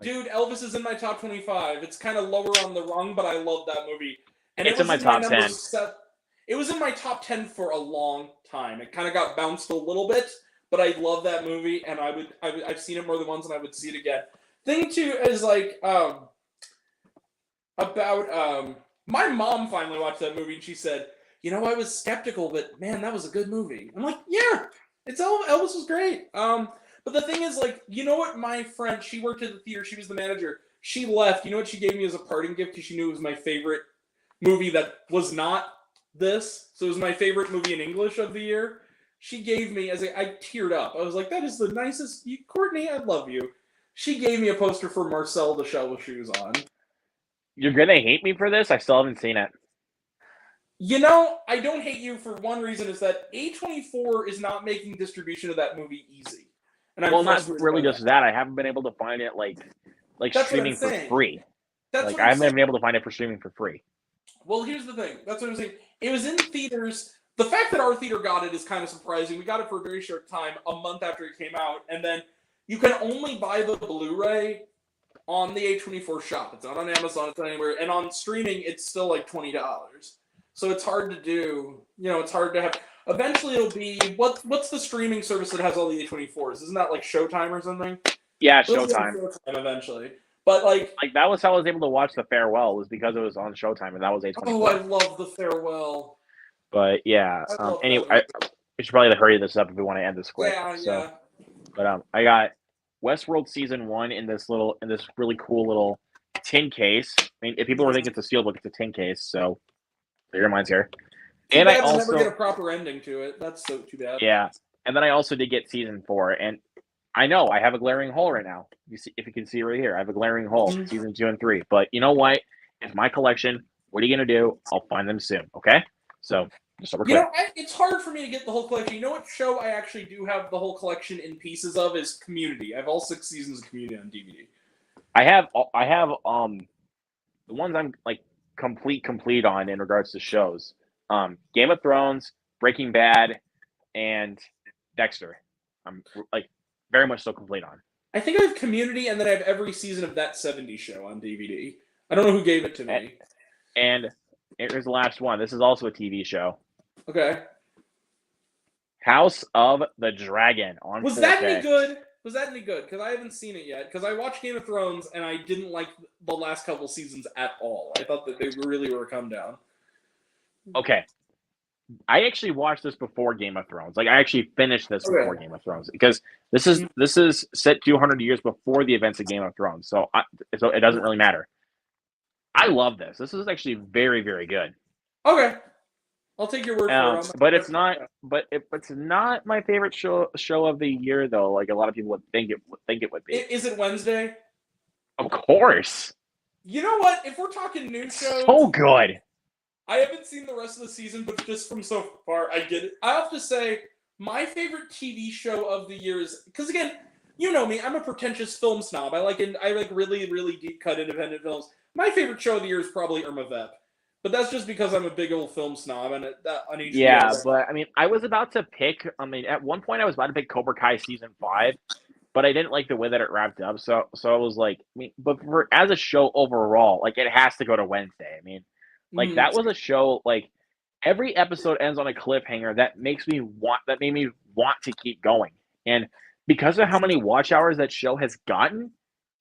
Dude, Elvis is in my top 25. It's kind of lower on the rung, but I love that movie. And it's in my top 10. It was in my top 10 for a long time. It kind of got bounced a little bit, but I love that movie, and I've seen it more than once, and I would see it again. Thing too is, like, about my mom finally watched that movie, and she said, "You know, I was skeptical, but man, that was a good movie." I'm like, "Yeah, Elvis was great." But the thing is, like, you know what? My friend, she worked at the theater. She was the manager. She left. You know what she gave me as a parting gift? Because she knew it was my favorite movie that was not this. So it was my favorite movie in English of the year. She gave me, I teared up. I was like, that is the nicest. Courtney, I love you. She gave me a poster for Marcel the Shell with Shoes on. You're going to hate me for this? I still haven't seen it. You know, I don't hate you for one reason, is that A24 is not making distribution of that movie easy. And I'm not really just that. I haven't been able to find it like streaming for free. I haven't been able to find it for streaming for free. Well, here's the thing. That's what I'm saying. It was in theaters. The fact that our theater got it is kind of surprising. We got it for a very short time, a month after it came out, and then you can only buy the Blu-ray on the A24 shop. It's not on Amazon. It's not anywhere. And on streaming, it's still like $20. So it's hard to do. You know, it's hard to have. Eventually, it'll be what's the streaming service that has all the A24s? Isn't that like Showtime or something? Yeah, Showtime. Eventually, but like that was how I was able to watch The Farewell, was because it was on Showtime, and that was A24. Oh, I love The Farewell. But yeah, anyway, we should probably hurry this up if we want to end this quick. Yeah. But I got Westworld season 1 in this really cool little tin case. I mean, if people were thinking it's a steelbook, it's a tin case. So your mind's here. And I also never get a proper ending to it. That's so too bad. Yeah, and then I also did get season 4, and I know I have a glaring hole right now. You see, if you can see right here, I have a glaring hole. Mhm. Season 2 and 3. But you know what? It's my collection. What are you gonna do? I'll find them soon. Okay. So just so we're You clear. know, it's hard for me to get the whole collection. You know what show I actually do have the whole collection in pieces of is Community. I have all 6 seasons of Community on DVD. I have the ones I'm like complete on in regards to shows. Game of Thrones, Breaking Bad, and Dexter. I'm like very much so complete on. I think I have Community, and then I have every season of That 70s Show on DVD. I don't know who gave it to me. And here's the last one. This is also a TV show. Okay. House of the Dragon on Was 4K. that any good? Was that any good? Because I haven't seen it yet. Because I watched Game of Thrones, and I didn't like the last couple seasons at all. I thought that they really were a come down. Okay. I actually watched this before Game of Thrones. Like I actually finished this Okay. before Game of Thrones because this is set 200 years before the events of Game of Thrones. So it doesn't really matter. I love this. This is actually very, very good. Okay. I'll take your word for it. But it's not. But it's not my favorite show of the year though. Like a lot of people would think it would be. Is it Wednesday? Of course. You know what? If we're talking new shows, So good. I haven't seen the rest of the season, but just from so far, I get it. I have to say, my favorite TV show of the year is because again, you know me, I'm a pretentious film snob. I like really, really deep cut independent films. My favorite show of the year is probably Irma Vep, but that's just because I'm a big old film snob and on HBO. Yeah, but I mean, I was about to pick. I mean, at one point, I was about to pick Cobra Kai season 5, but I didn't like the way that it wrapped up. So I was like, I mean, but as a show overall, like it has to go to Wednesday. I mean. Like that was a show. Like every episode ends on a cliffhanger that made me want to keep going. And because of how many watch hours that show has gotten,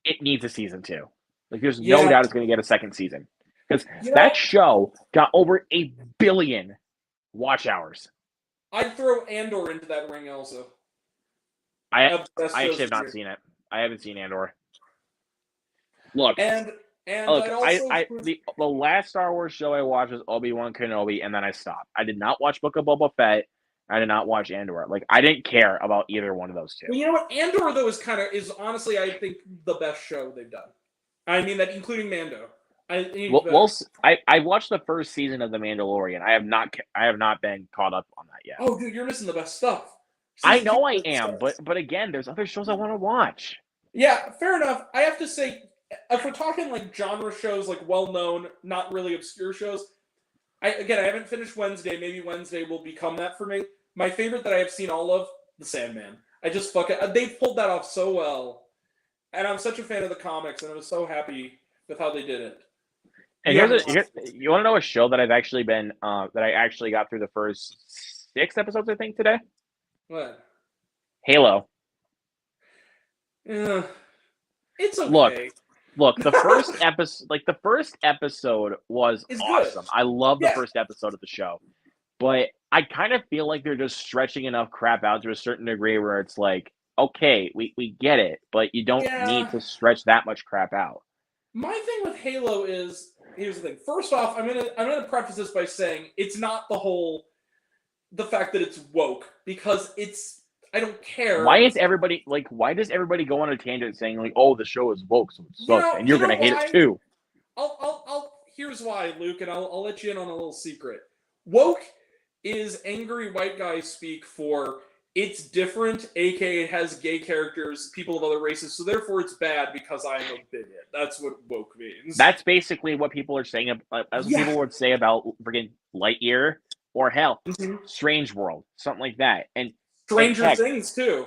it needs a season 2. Like there's no doubt it's going to get a second season because that show got over 1 billion watch hours. I'd throw Andor into that ring also. I actually have not seen it. I haven't seen Andor. Look. Look, the last Star Wars show I watched was Obi-Wan Kenobi, and then I stopped. I did not watch Book of Boba Fett. I did not watch Andor. Like I didn't care about either one of those two. Well, you know what? Andor though is honestly, I think, the best show they've done. I mean that, including Mando. I watched the first season of The Mandalorian. I have not been caught up on that yet. Oh, dude, you're missing the best stuff. I know I am, but again, there's other shows I want to watch. Yeah, fair enough. I have to say, if we're talking like genre shows, like well-known, not really obscure shows, I haven't finished Wednesday. Maybe Wednesday will become that for me. My favorite that I have seen all of, The Sandman. They pulled that off so well, and I'm such a fan of the comics, and I was so happy with how they did it. And you want to know a show that I've actually been that I actually got through the first 6 episodes, I think, today. What? Halo. Yeah, it's okay. Look, the first episode was awesome. I love the first episode of the show. But I kind of feel like they're just stretching enough crap out to a certain degree where it's like, okay, we get it, but you don't need to stretch that much crap out. My thing with Halo is, here's the thing. First off, I'm gonna preface this by saying it's not the fact that it's woke, because I don't care. Why does everybody go on a tangent saying like, "Oh, the show is woke, so it sucks," and you're gonna hate it too? Here's why, Luke, and I'll let you in on a little secret. Woke is angry white guys speak for it's different, aka it has gay characters, people of other races, so therefore it's bad because I'm a bigot. That's what woke means. That's basically what people are saying. As people would say about friggin' Lightyear or hell, Strange World, something like that, and. Stranger Things, too.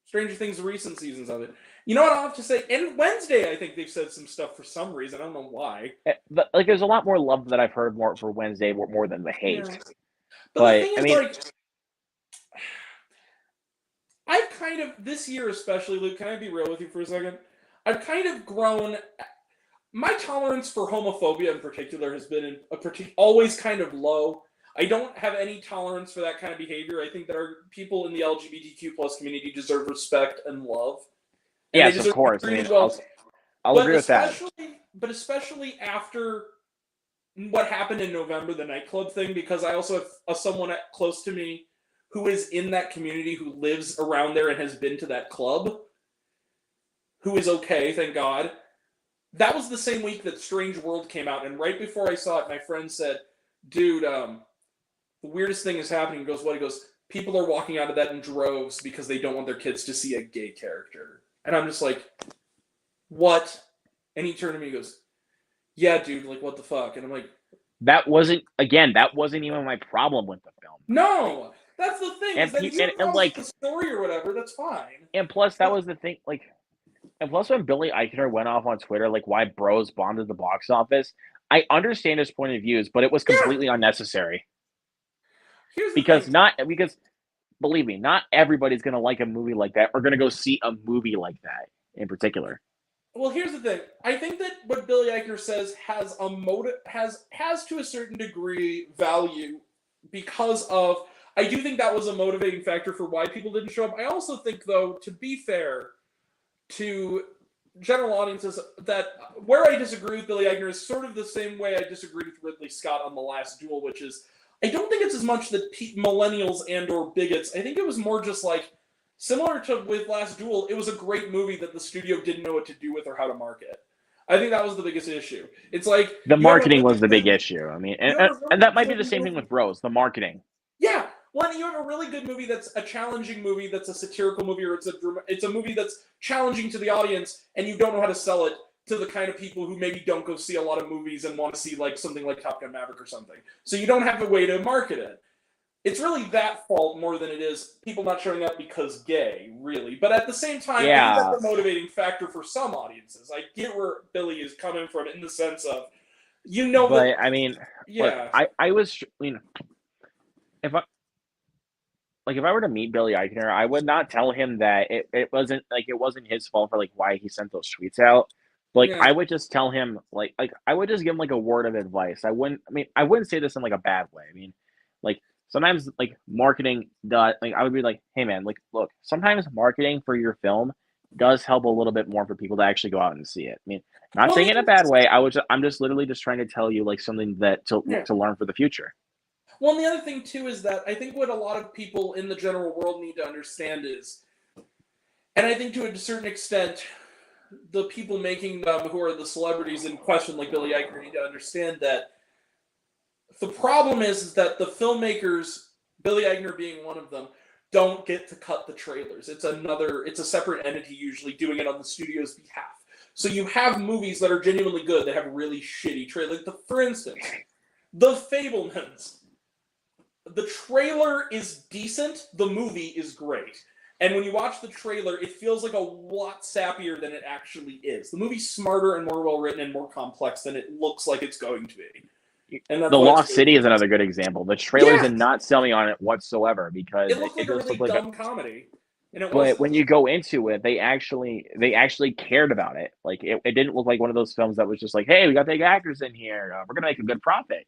Stranger Things, recent seasons of it. You know what I'll have to say? And Wednesday, I think they've said some stuff for some reason. I don't know why. But, like, there's a lot more love that I've heard more for Wednesday, more than the hate. Yeah. But the thing is, I've kind of, this year especially, Luke, can I be real with you for a second? I've kind of grown. My tolerance for homophobia in particular has been always kind of low. I don't have any tolerance for that kind of behavior. I think that our people in the LGBTQ plus community deserve respect and love. And yes, of course. I mean, well. I'll agree with that. But especially after what happened in November, the nightclub thing, because I also have someone close to me who is in that community, who lives around there and has been to that club. who is okay, thank God. That was the same week that Strange World came out, and right before I saw it, my friend said, "Dude, the weirdest thing is happening." He goes, "What?" He goes, "People are walking out of that in droves because they don't want their kids to see a gay character." And I'm just like, "What?" And he turned to me and goes, "Yeah, dude, like, what the fuck?" And I'm like, That wasn't even my problem with the film. "No, that's the thing. And Is that if you have problems with the story or whatever, that's fine." And plus, that was the thing. And plus, when Billy Eichner went off on Twitter, like why Bros bombed at the box office, I understand his point of views, but it was completely unnecessary. Here's the Because thing. because believe me, not everybody's gonna like a movie like that or gonna go see a movie like that in particular. Well, here's the thing. I think that what Billy Eichner says has a motive, has to a certain degree value because of. I do think that was a motivating factor for why people didn't show up. I also think, though, to be fair to general audiences, that where I disagree with Billy Eichner is sort of the same way I disagreed with Ridley Scott on The Last Duel, which is I don't think it's as much that millennials and or bigots. I think it was more just like similar to with Last Duel. It was a great movie that the studio didn't know what to do with or how to market. I think that was the biggest issue. It's like The marketing was the big issue. I mean, and that might be the same thing movie. with Bros. The marketing. Yeah, well, you have a really good movie that's a challenging movie, that's a satirical movie, or it's a movie that's challenging to the audience, and you don't know how to sell it to the kind of people who maybe don't go see a lot of movies and want to see like something like Top Gun Maverick or something. So you don't have a way to market it. It's really that fault more than it is people not showing up because gay, really. But at the same time, I think that's a motivating factor for some audiences. I get where Billy is coming from in the sense of, But I mean, yeah. I was, if I were to meet Billy Eichner, I would not tell him that it wasn't his fault for like why he sent those tweets out. Like Yeah. I would just tell him like I would just give him like a word of advice. I wouldn't say this in like a bad way. I mean, like sometimes like marketing does like I would be like, hey man, like look, sometimes marketing for your film does help a little bit more for people to actually go out and see it. I mean, not saying it in a bad way. I'm just literally just trying to tell you like something that to learn for the future. Well, and the other thing too is that I think what a lot of people in the general world need to understand is, and I think to a certain extent, the people making them, who are the celebrities in question, like Billy Eichner, need to understand that the problem is that the filmmakers, Billy Eichner being one of them, don't get to cut the trailers. It's a separate entity usually doing it on the studio's behalf. So you have movies that are genuinely good that have really shitty trailers. For instance, The Fabelmans. The trailer is decent. The movie is great. And when you watch the trailer, it feels like a lot sappier than it actually is. The movie's smarter and more well-written and more complex than it looks like it's going to be. And that's The Lost City is another good example. The trailers did not sell me on it whatsoever because it looked like a really dumb comedy. And it but when you go into it, they actually cared about it. Like it didn't look like one of those films that was just like, hey, we got big actors in here. We're gonna make a good profit.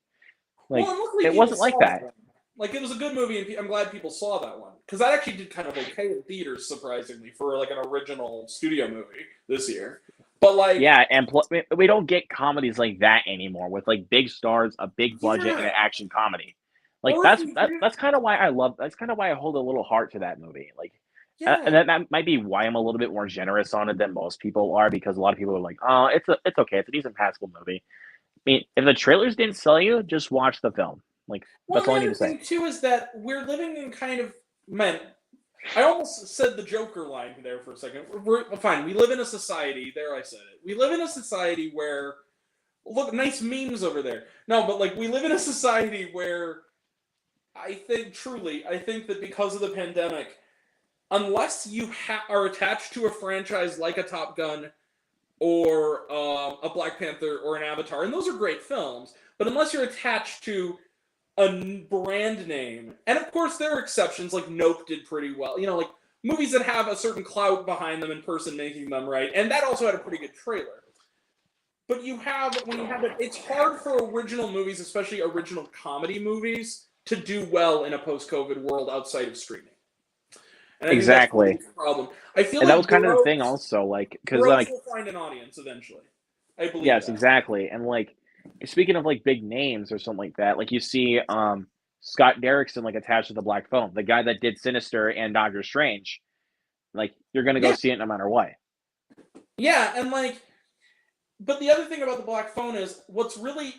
Like it wasn't like that. Like it was a good movie, and I'm glad people saw that one because that actually did kind of okay in theaters, surprisingly, for like an original studio movie this year. But like, yeah, and we don't get comedies like that anymore with like big stars, a big budget, and an action comedy. Like that's kind of why I love. That's kind of why I hold a little heart to that movie. Like, and that might be why I'm a little bit more generous on it than most people are because a lot of people are like, oh, it's okay, it's a decent passable movie. I mean, if the trailers didn't sell you, just watch the film. Like that's all I need to say. The other thing too is that we're living in kind of I almost said the Joker line there for a second. We're fine. We live in a society. There, I said it. We live in a society where look, nice memes over there. No, but like we live in a society where I think that because of the pandemic, unless you are attached to a franchise like a Top Gun or a Black Panther or an Avatar, and those are great films, but unless you're attached to a brand name, and of course there are exceptions, like Nope did pretty well, like movies that have a certain clout behind them in person making them, right? And that also had a pretty good trailer. But when you have it, it's hard for original movies, especially original comedy movies, to do well in a post-COVID world outside of streaming. And exactly. That's the problem. I feel and like that was kind of the thing also, like because like will find an audience eventually. I believe. Yes, that. Exactly. And like speaking of like big names or something like that, like you see Scott Derrickson like attached to the Black Phone, the guy that did Sinister and Doctor Strange. Like you're gonna go see it no matter what. Yeah, and like, but the other thing about the Black Phone is what's really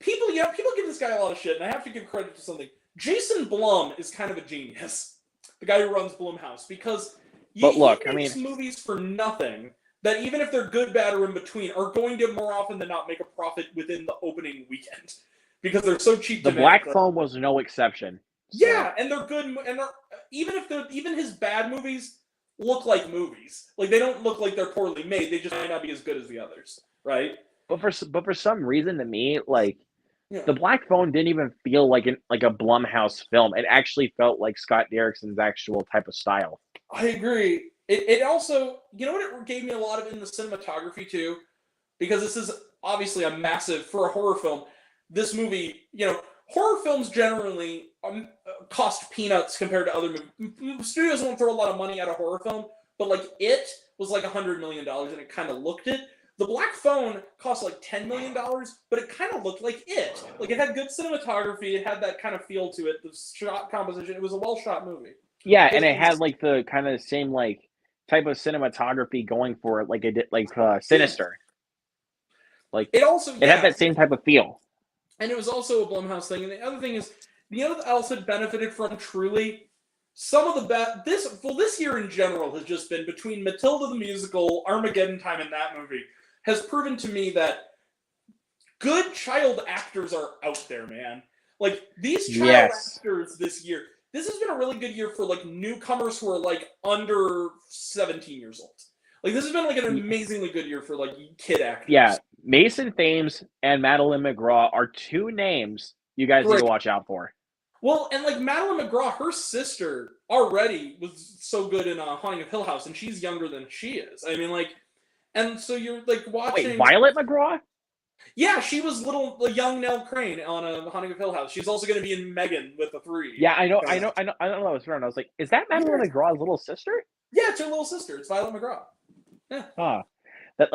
people give this guy a lot of shit, and I have to give credit to something. Jason Blum is kind of a genius, the guy who runs Blumhouse, because he makes movies for nothing that even if they're good, bad, or in between, are going to more often than not make a profit within the opening weekend because they're so cheap. The Black Phone was no exception. So. Yeah, and they're good, and even his bad movies look like movies. Like they don't look like they're poorly made. They just might not be as good as the others, right? But for some reason, to me, like the Black Phone didn't even feel like a Blumhouse film. It actually felt like Scott Derrickson's actual type of style. I agree. It also, you know what it gave me a lot of in the cinematography too, because this is obviously a massive for a horror film. This movie, horror films generally cost peanuts compared to other movies. Studios won't throw a lot of money at a horror film, but like It was like $100 million and it kind of looked it. The Black Phone cost like $10 million, but it kind of looked like It. Like it had good cinematography, it had that kind of feel to it, the shot composition. It was a well shot movie. Yeah, and it had like the kind of same like type of cinematography going for it, like it did like Sinister. Like it had that same type of feel. And it was also a Blumhouse thing. And the other thing is, that else had benefited from truly some of the best. This year in general has just been between Matilda the musical, Armageddon Time, and that movie has proven to me that good child actors are out there, man. Like these child actors this year. This has been a really good year for like newcomers who are like under 17 years old. Like this has been like an amazingly good year for like kid actors. Yeah, Mason Thames and Madeline McGraw are two names you guys need to watch out for. Well, and like Madeline McGraw, her sister already was so good in Haunting of Hill House, and she's younger than she is. I mean, like, and so you're like watching. Wait, Violet McGraw? Yeah, she was young Nell Crane on a Haunting of Hill House. She's also going to be in Megan with the 3. Yeah, I know. I don't know. I was around. I was like, is that Madeline McGraw's little sister? Yeah, it's her little sister. It's Violet McGraw. Yeah. Huh. That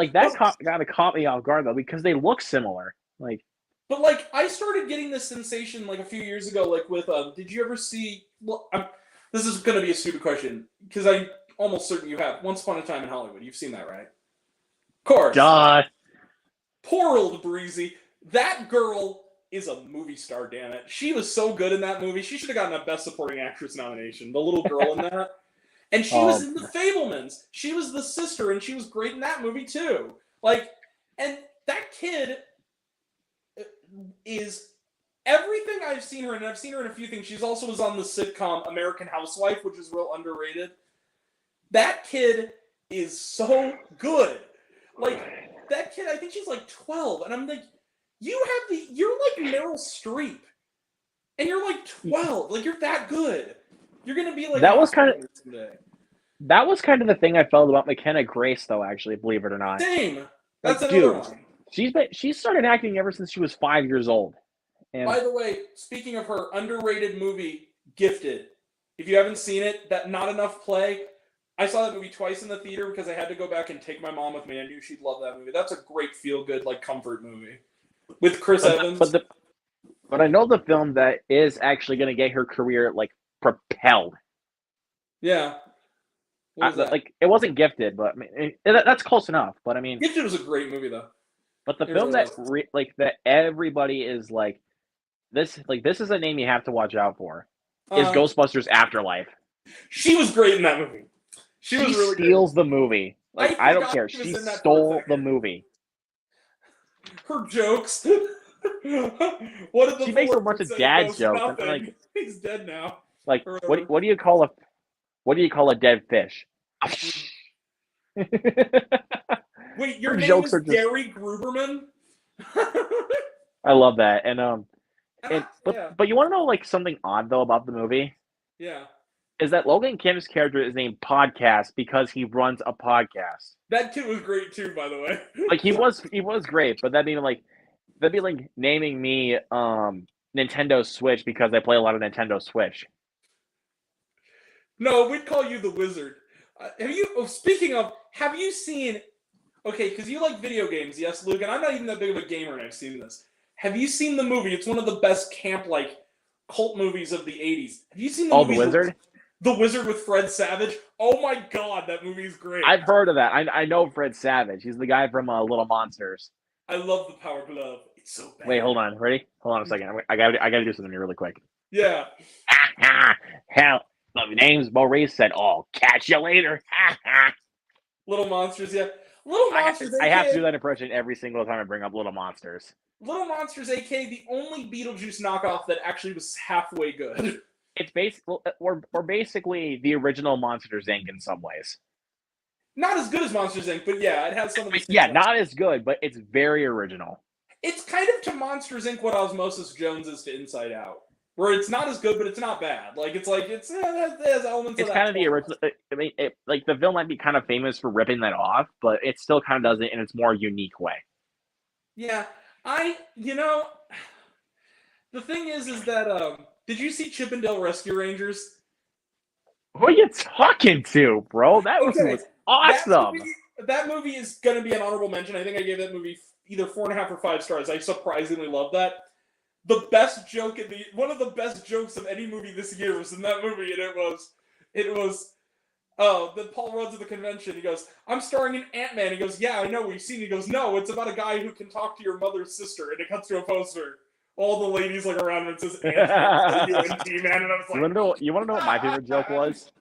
kind of caught me off guard though because they look similar. Like. But like, I started getting this sensation like a few years ago. Like with did you ever see? Well, this is going to be a stupid question because I'm almost certain you have. Once Upon a Time in Hollywood. You've seen that, right? Of course. Duh. Poor old Breezy. That girl is a movie star, damn it. She was so good in that movie. She should have gotten a Best Supporting Actress nomination. The little girl in that. And she was in The Fabelmans. She was the sister, and she was great in that movie, too. Like, and that kid is everything I've seen her in. I've seen her in a few things. She's also was on the sitcom American Housewife, which is real underrated. That kid is so good. Like, that kid, I think she's like 12, and I'm like, you're like Meryl Streep, and you're like 12, like you're that good. You're gonna be like that was kind of the thing I felt about McKenna Grace, though. Actually, believe it or not, same. That's like, another one. She started acting ever since she was 5 years old. And by the way, speaking of her underrated movie, Gifted. If you haven't seen it, that Not Enough Play. I saw that movie twice in the theater because I had to go back and take my mom with me. I knew she'd love that movie. That's a great feel-good, like, comfort movie. With Chris Evans. But I know the film that is actually going to get her career, like, propelled. Yeah. What was that? Like, it wasn't Gifted, but I mean, that's close enough. But I mean, Gifted was a great movie, though. But the film that that everybody is like, this is a name you have to watch out for, is Ghostbusters Afterlife. She was great in that movie. She really steals the movie. Like, I don't care. She stole the movie. Her jokes. What did the she makes a bunch of dad jokes. Like, he's dead now. Like, what do you call a dead fish? Wait, your name is Gary Gruberman? I love that. But you want to know like something odd though about the movie? Yeah. Is that Logan Kim's character is named Podcast because he runs a podcast. That kid was great too, by the way. Like he was great, but that'd be like naming me Nintendo Switch because I play a lot of Nintendo Switch. No, we'd call you the Wizard. Speaking of, have you seen? Okay, because you like video games, yes, Luke, and I'm not even that big of a gamer, and I've seen this. Have you seen the movie? It's one of the best camp like cult movies of the '80s. Have you seen the movie? The Wizard? The Wizard with Fred Savage. Oh my god, that movie's great. I've heard of that. I know Fred Savage. He's the guy from Little Monsters. I love the Power Glove. It's so bad. Wait, hold on. Ready? Hold on a second. I gotta do something here really quick. Yeah. Hell, my name's Maurice said, "Oh, catch you later." Little Monsters, yeah. Little Monsters. I have to aka do that impression every single time I bring up Little Monsters. Little Monsters, aka the only Beetlejuice knockoff that actually was halfway good. It's basically we're basically the original Monsters Inc. in some ways. Not as good as Monsters Inc., but yeah, it has some of the same Yeah, stuff. not as good, but it's very original. It's kind of to Monsters Inc. what Osmosis Jones is to Inside Out, where it's not as good, but it's not bad. Like it has elements. It's of kind that of the original. I mean, like the film might be kind of famous for ripping that off, but it still kind of does it in its more unique way. Yeah, the thing is that did you see Chippendale Rescue Rangers? Who are you talking to, bro? That Okay, was awesome. That movie is going to be an honorable mention. I think I gave that movie either 4.5 or 5 stars. I surprisingly love that. The best joke one of the best jokes of any movie this year was in that movie, and it was then Paul Rudd's at the convention. He goes, "I'm starring in Ant-Man." He goes, "Yeah, I know. We've seen." He goes, "No, it's about a guy who can talk to your mother's sister," and it cuts to a poster. All the ladies like around him, it says Ant-Man, man, and I was like, You want to know what my favorite joke was?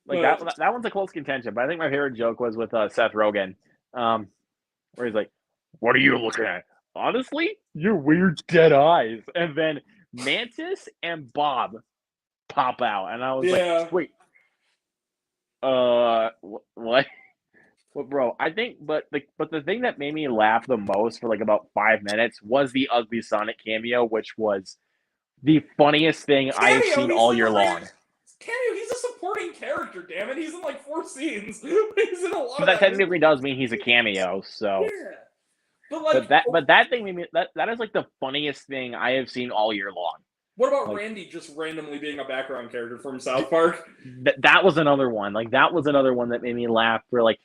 Like that one's a close contention, but I think my favorite joke was with Seth Rogen, where he's like, "What are you looking at? Honestly, your weird dead eyes." And then Mantis and Bob pop out, and I was like, "Wait, what?" Well, bro, I think, but the thing that made me laugh the most for like about 5 minutes was the Ugly Sonic cameo, which was the funniest thing I've seen all year long. Cameo, he's a supporting character, damn it. He's in like 4 scenes. He's in a lot But of that technically does mean he's a cameo, so. Yeah. But that thing made me that is like the funniest thing I have seen all year long. What about like, Randy just randomly being a background character from South Park? That was another one. Like that was another one that made me laugh for like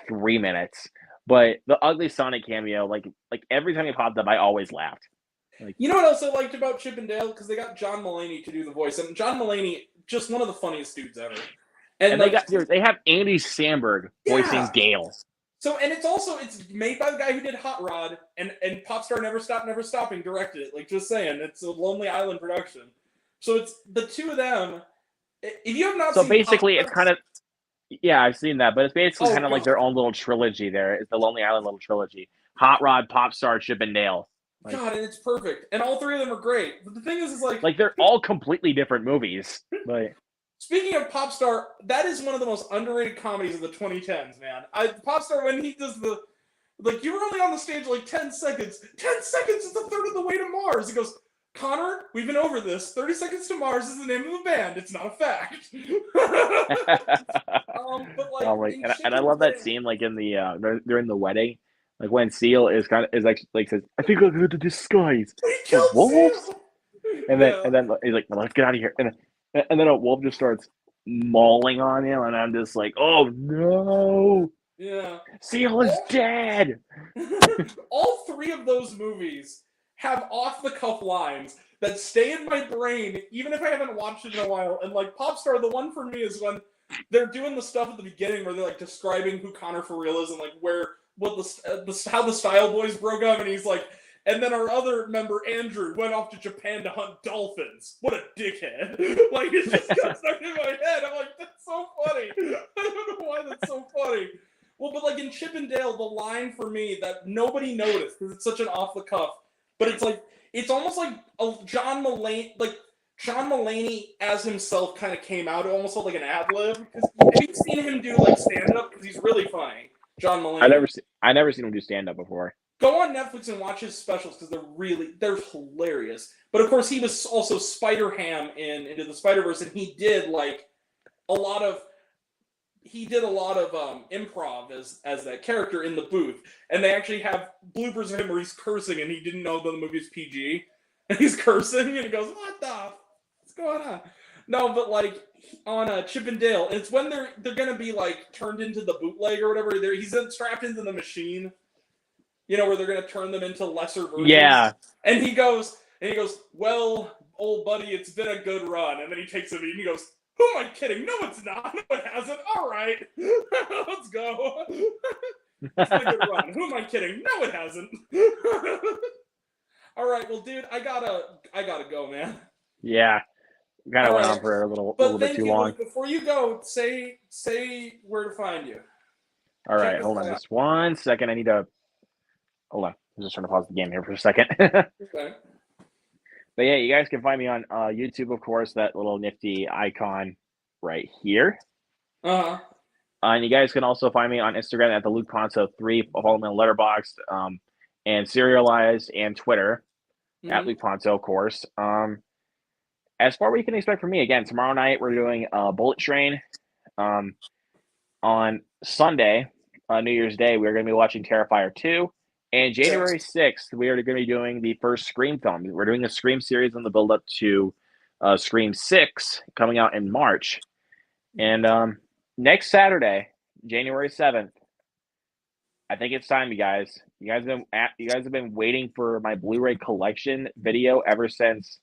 3 minutes. But the Ugly Sonic cameo, like every time he popped up, I always laughed. Like, you know what else I liked about Chip and Dale? Because they got John Mulaney to do the voice, and John Mulaney, just one of the funniest dudes ever. And like, they have Andy Samberg voicing Dale. So, and it's made by the guy who did Hot Rod, and Popstar Never Stop Never Stopping directed it. Like, just saying, it's a Lonely Island production. So it's the two of them. If you have not seen, so basically, Popstars, it's kind of. Yeah, I've seen that, but it's basically kind of like God. their own little trilogy. There, it's the Lonely Island little trilogy: Hot Rod, Popstar, Chip and Dale. Like, God, and it's perfect, and all 3 of them are great. But the thing is like they're all completely different movies. But speaking of Popstar, that is one of the most underrated comedies of the 2010s, man. Popstar, when he does the you were only on the stage like 10 seconds. 10 seconds is a third of the way to Mars. He goes, "Connor, we've been over this. 30 Seconds to Mars is the name of the band. It's not a fact." But like, and I love that scene, like in the during the wedding, like when Seal is actually like says, "I think I'll go to disguise." He killed wolves? Seal! And then he's like, "Well, let's get out of here." And then a wolf just starts mauling on him, and I'm just like, "Oh no!" Yeah. Seal is dead. All 3 of those movies have off-the-cuff lines that stay in my brain, even if I haven't watched it in a while. And like Popstar, the one for me is when they're doing the stuff at the beginning where they're like describing who Connor for real is and like how the Style Boys broke up, and he's like, and then our other member Andrew went off to Japan to hunt dolphins. What a dickhead! Like it just got stuck in my head. I'm like, that's so funny. I don't know why that's so funny. Well, but like in Chip and Dale, the line for me that nobody noticed because it's such an off the cuff, but it's like it's almost like a John Mulaney as himself kind of came out. It almost felt like an ad lib. Have you seen him do like stand up? Because he's really funny. John Mulaney. I never seen him do stand up before. Go on Netflix and watch his specials because they're hilarious. But of course, he was also Spider-Ham in Into the Spider-Verse, and he did like a lot of improv as that character in the booth, and they actually have bloopers of him where he's cursing and he didn't know that the movie's PG, and he's cursing and he goes, what's going on? No, but like on Chip and Dale, it's when they're gonna be like turned into the bootleg or whatever. He's strapped into the machine, where they're gonna turn them into lesser versions. Yeah, and he goes, well, old buddy, it's been a good run. And then he takes it and he goes, who am I kidding? No, it's not. No, it hasn't. All right. Let's go. It's been a good run. Who am I kidding? No, it hasn't. All right. Well, dude, I gotta go, man. Yeah, kind of All went right. on for a little But bit thank too you. long. Before you go, say where to find you. All right, check hold this on out. just 1 second. I need to hold on. I'm just trying to pause the game here for a second. Okay. But yeah, you guys can find me on YouTube, of course, that little nifty icon right here. Uh-huh. And you guys can also find me on Instagram at the Luke Ponto 3, follow me on Letterboxd, and Serialized, and Twitter at Mhm. Luke Ponto, of course. As far as what you can expect from me, again, tomorrow night we're doing Bullet Train. On Sunday, New Year's Day, we're going to be watching Terrifier 2. And January 6th, we are going to be doing the first Scream film. We're doing a Scream series on the build-up to Scream 6 coming out in March. And next Saturday, January 7th, I think it's time, you guys. You guys have been waiting for my Blu-ray collection video ever since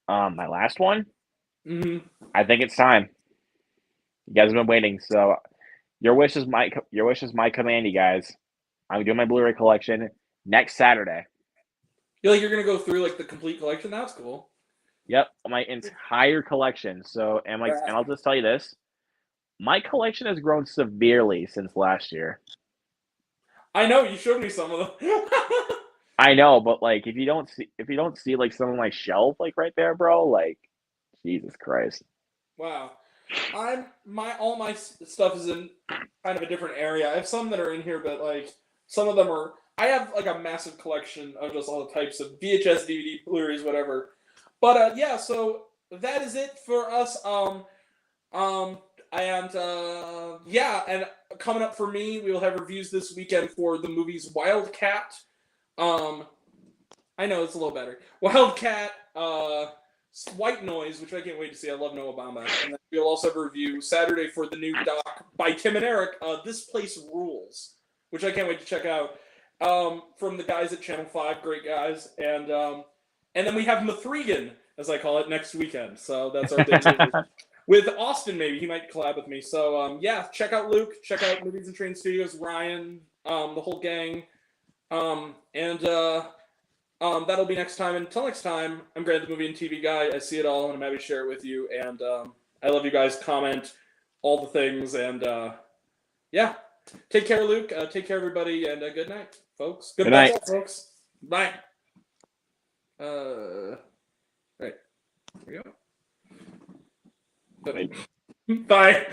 my last one. Mhm. I think it's time. You guys have been waiting, so your wish is my command, you guys. I'm doing my Blu-ray collection next Saturday. You're gonna go through like the complete collection. That's cool. Yep, my entire collection. So, and I'll just tell you this: my collection has grown severely since last year. I know you showed me some of them. I know, but like, if you don't see like some of my shelf like right there, bro, like, Jesus Christ. Wow. All my stuff is in kind of a different area. I have some that are in here, but like some of them are. I have like a massive collection of just all the types of VHS, DVD, Blu-rays, whatever. But yeah, so that is it for us. And coming up for me, we will have reviews this weekend for the movies Wildcat. I know it's a little better. Wildcat, White Noise, which I can't wait to see. I love Noah Baumbach. And then we'll also have a review Saturday for the new doc by Tim and Eric, This Place Rules, which I can't wait to check out. From the guys at Channel 5, great guys. And then we have Mithrigan, as I call it, next weekend. So that's our big movie. With Austin, maybe. He might collab with me. So, yeah, check out Luke. Check out Movies and Train Studios, Ryan, the whole gang. That'll be next time. Until next time, I'm Grant, the movie and TV guy. I see it all, and I'm happy to share it with you. And I love you guys. Comment all the things. And, yeah. Take care, Luke. Take care, everybody. And good night, folks. Good night, folks. Bye. Right. Here we go. Bye.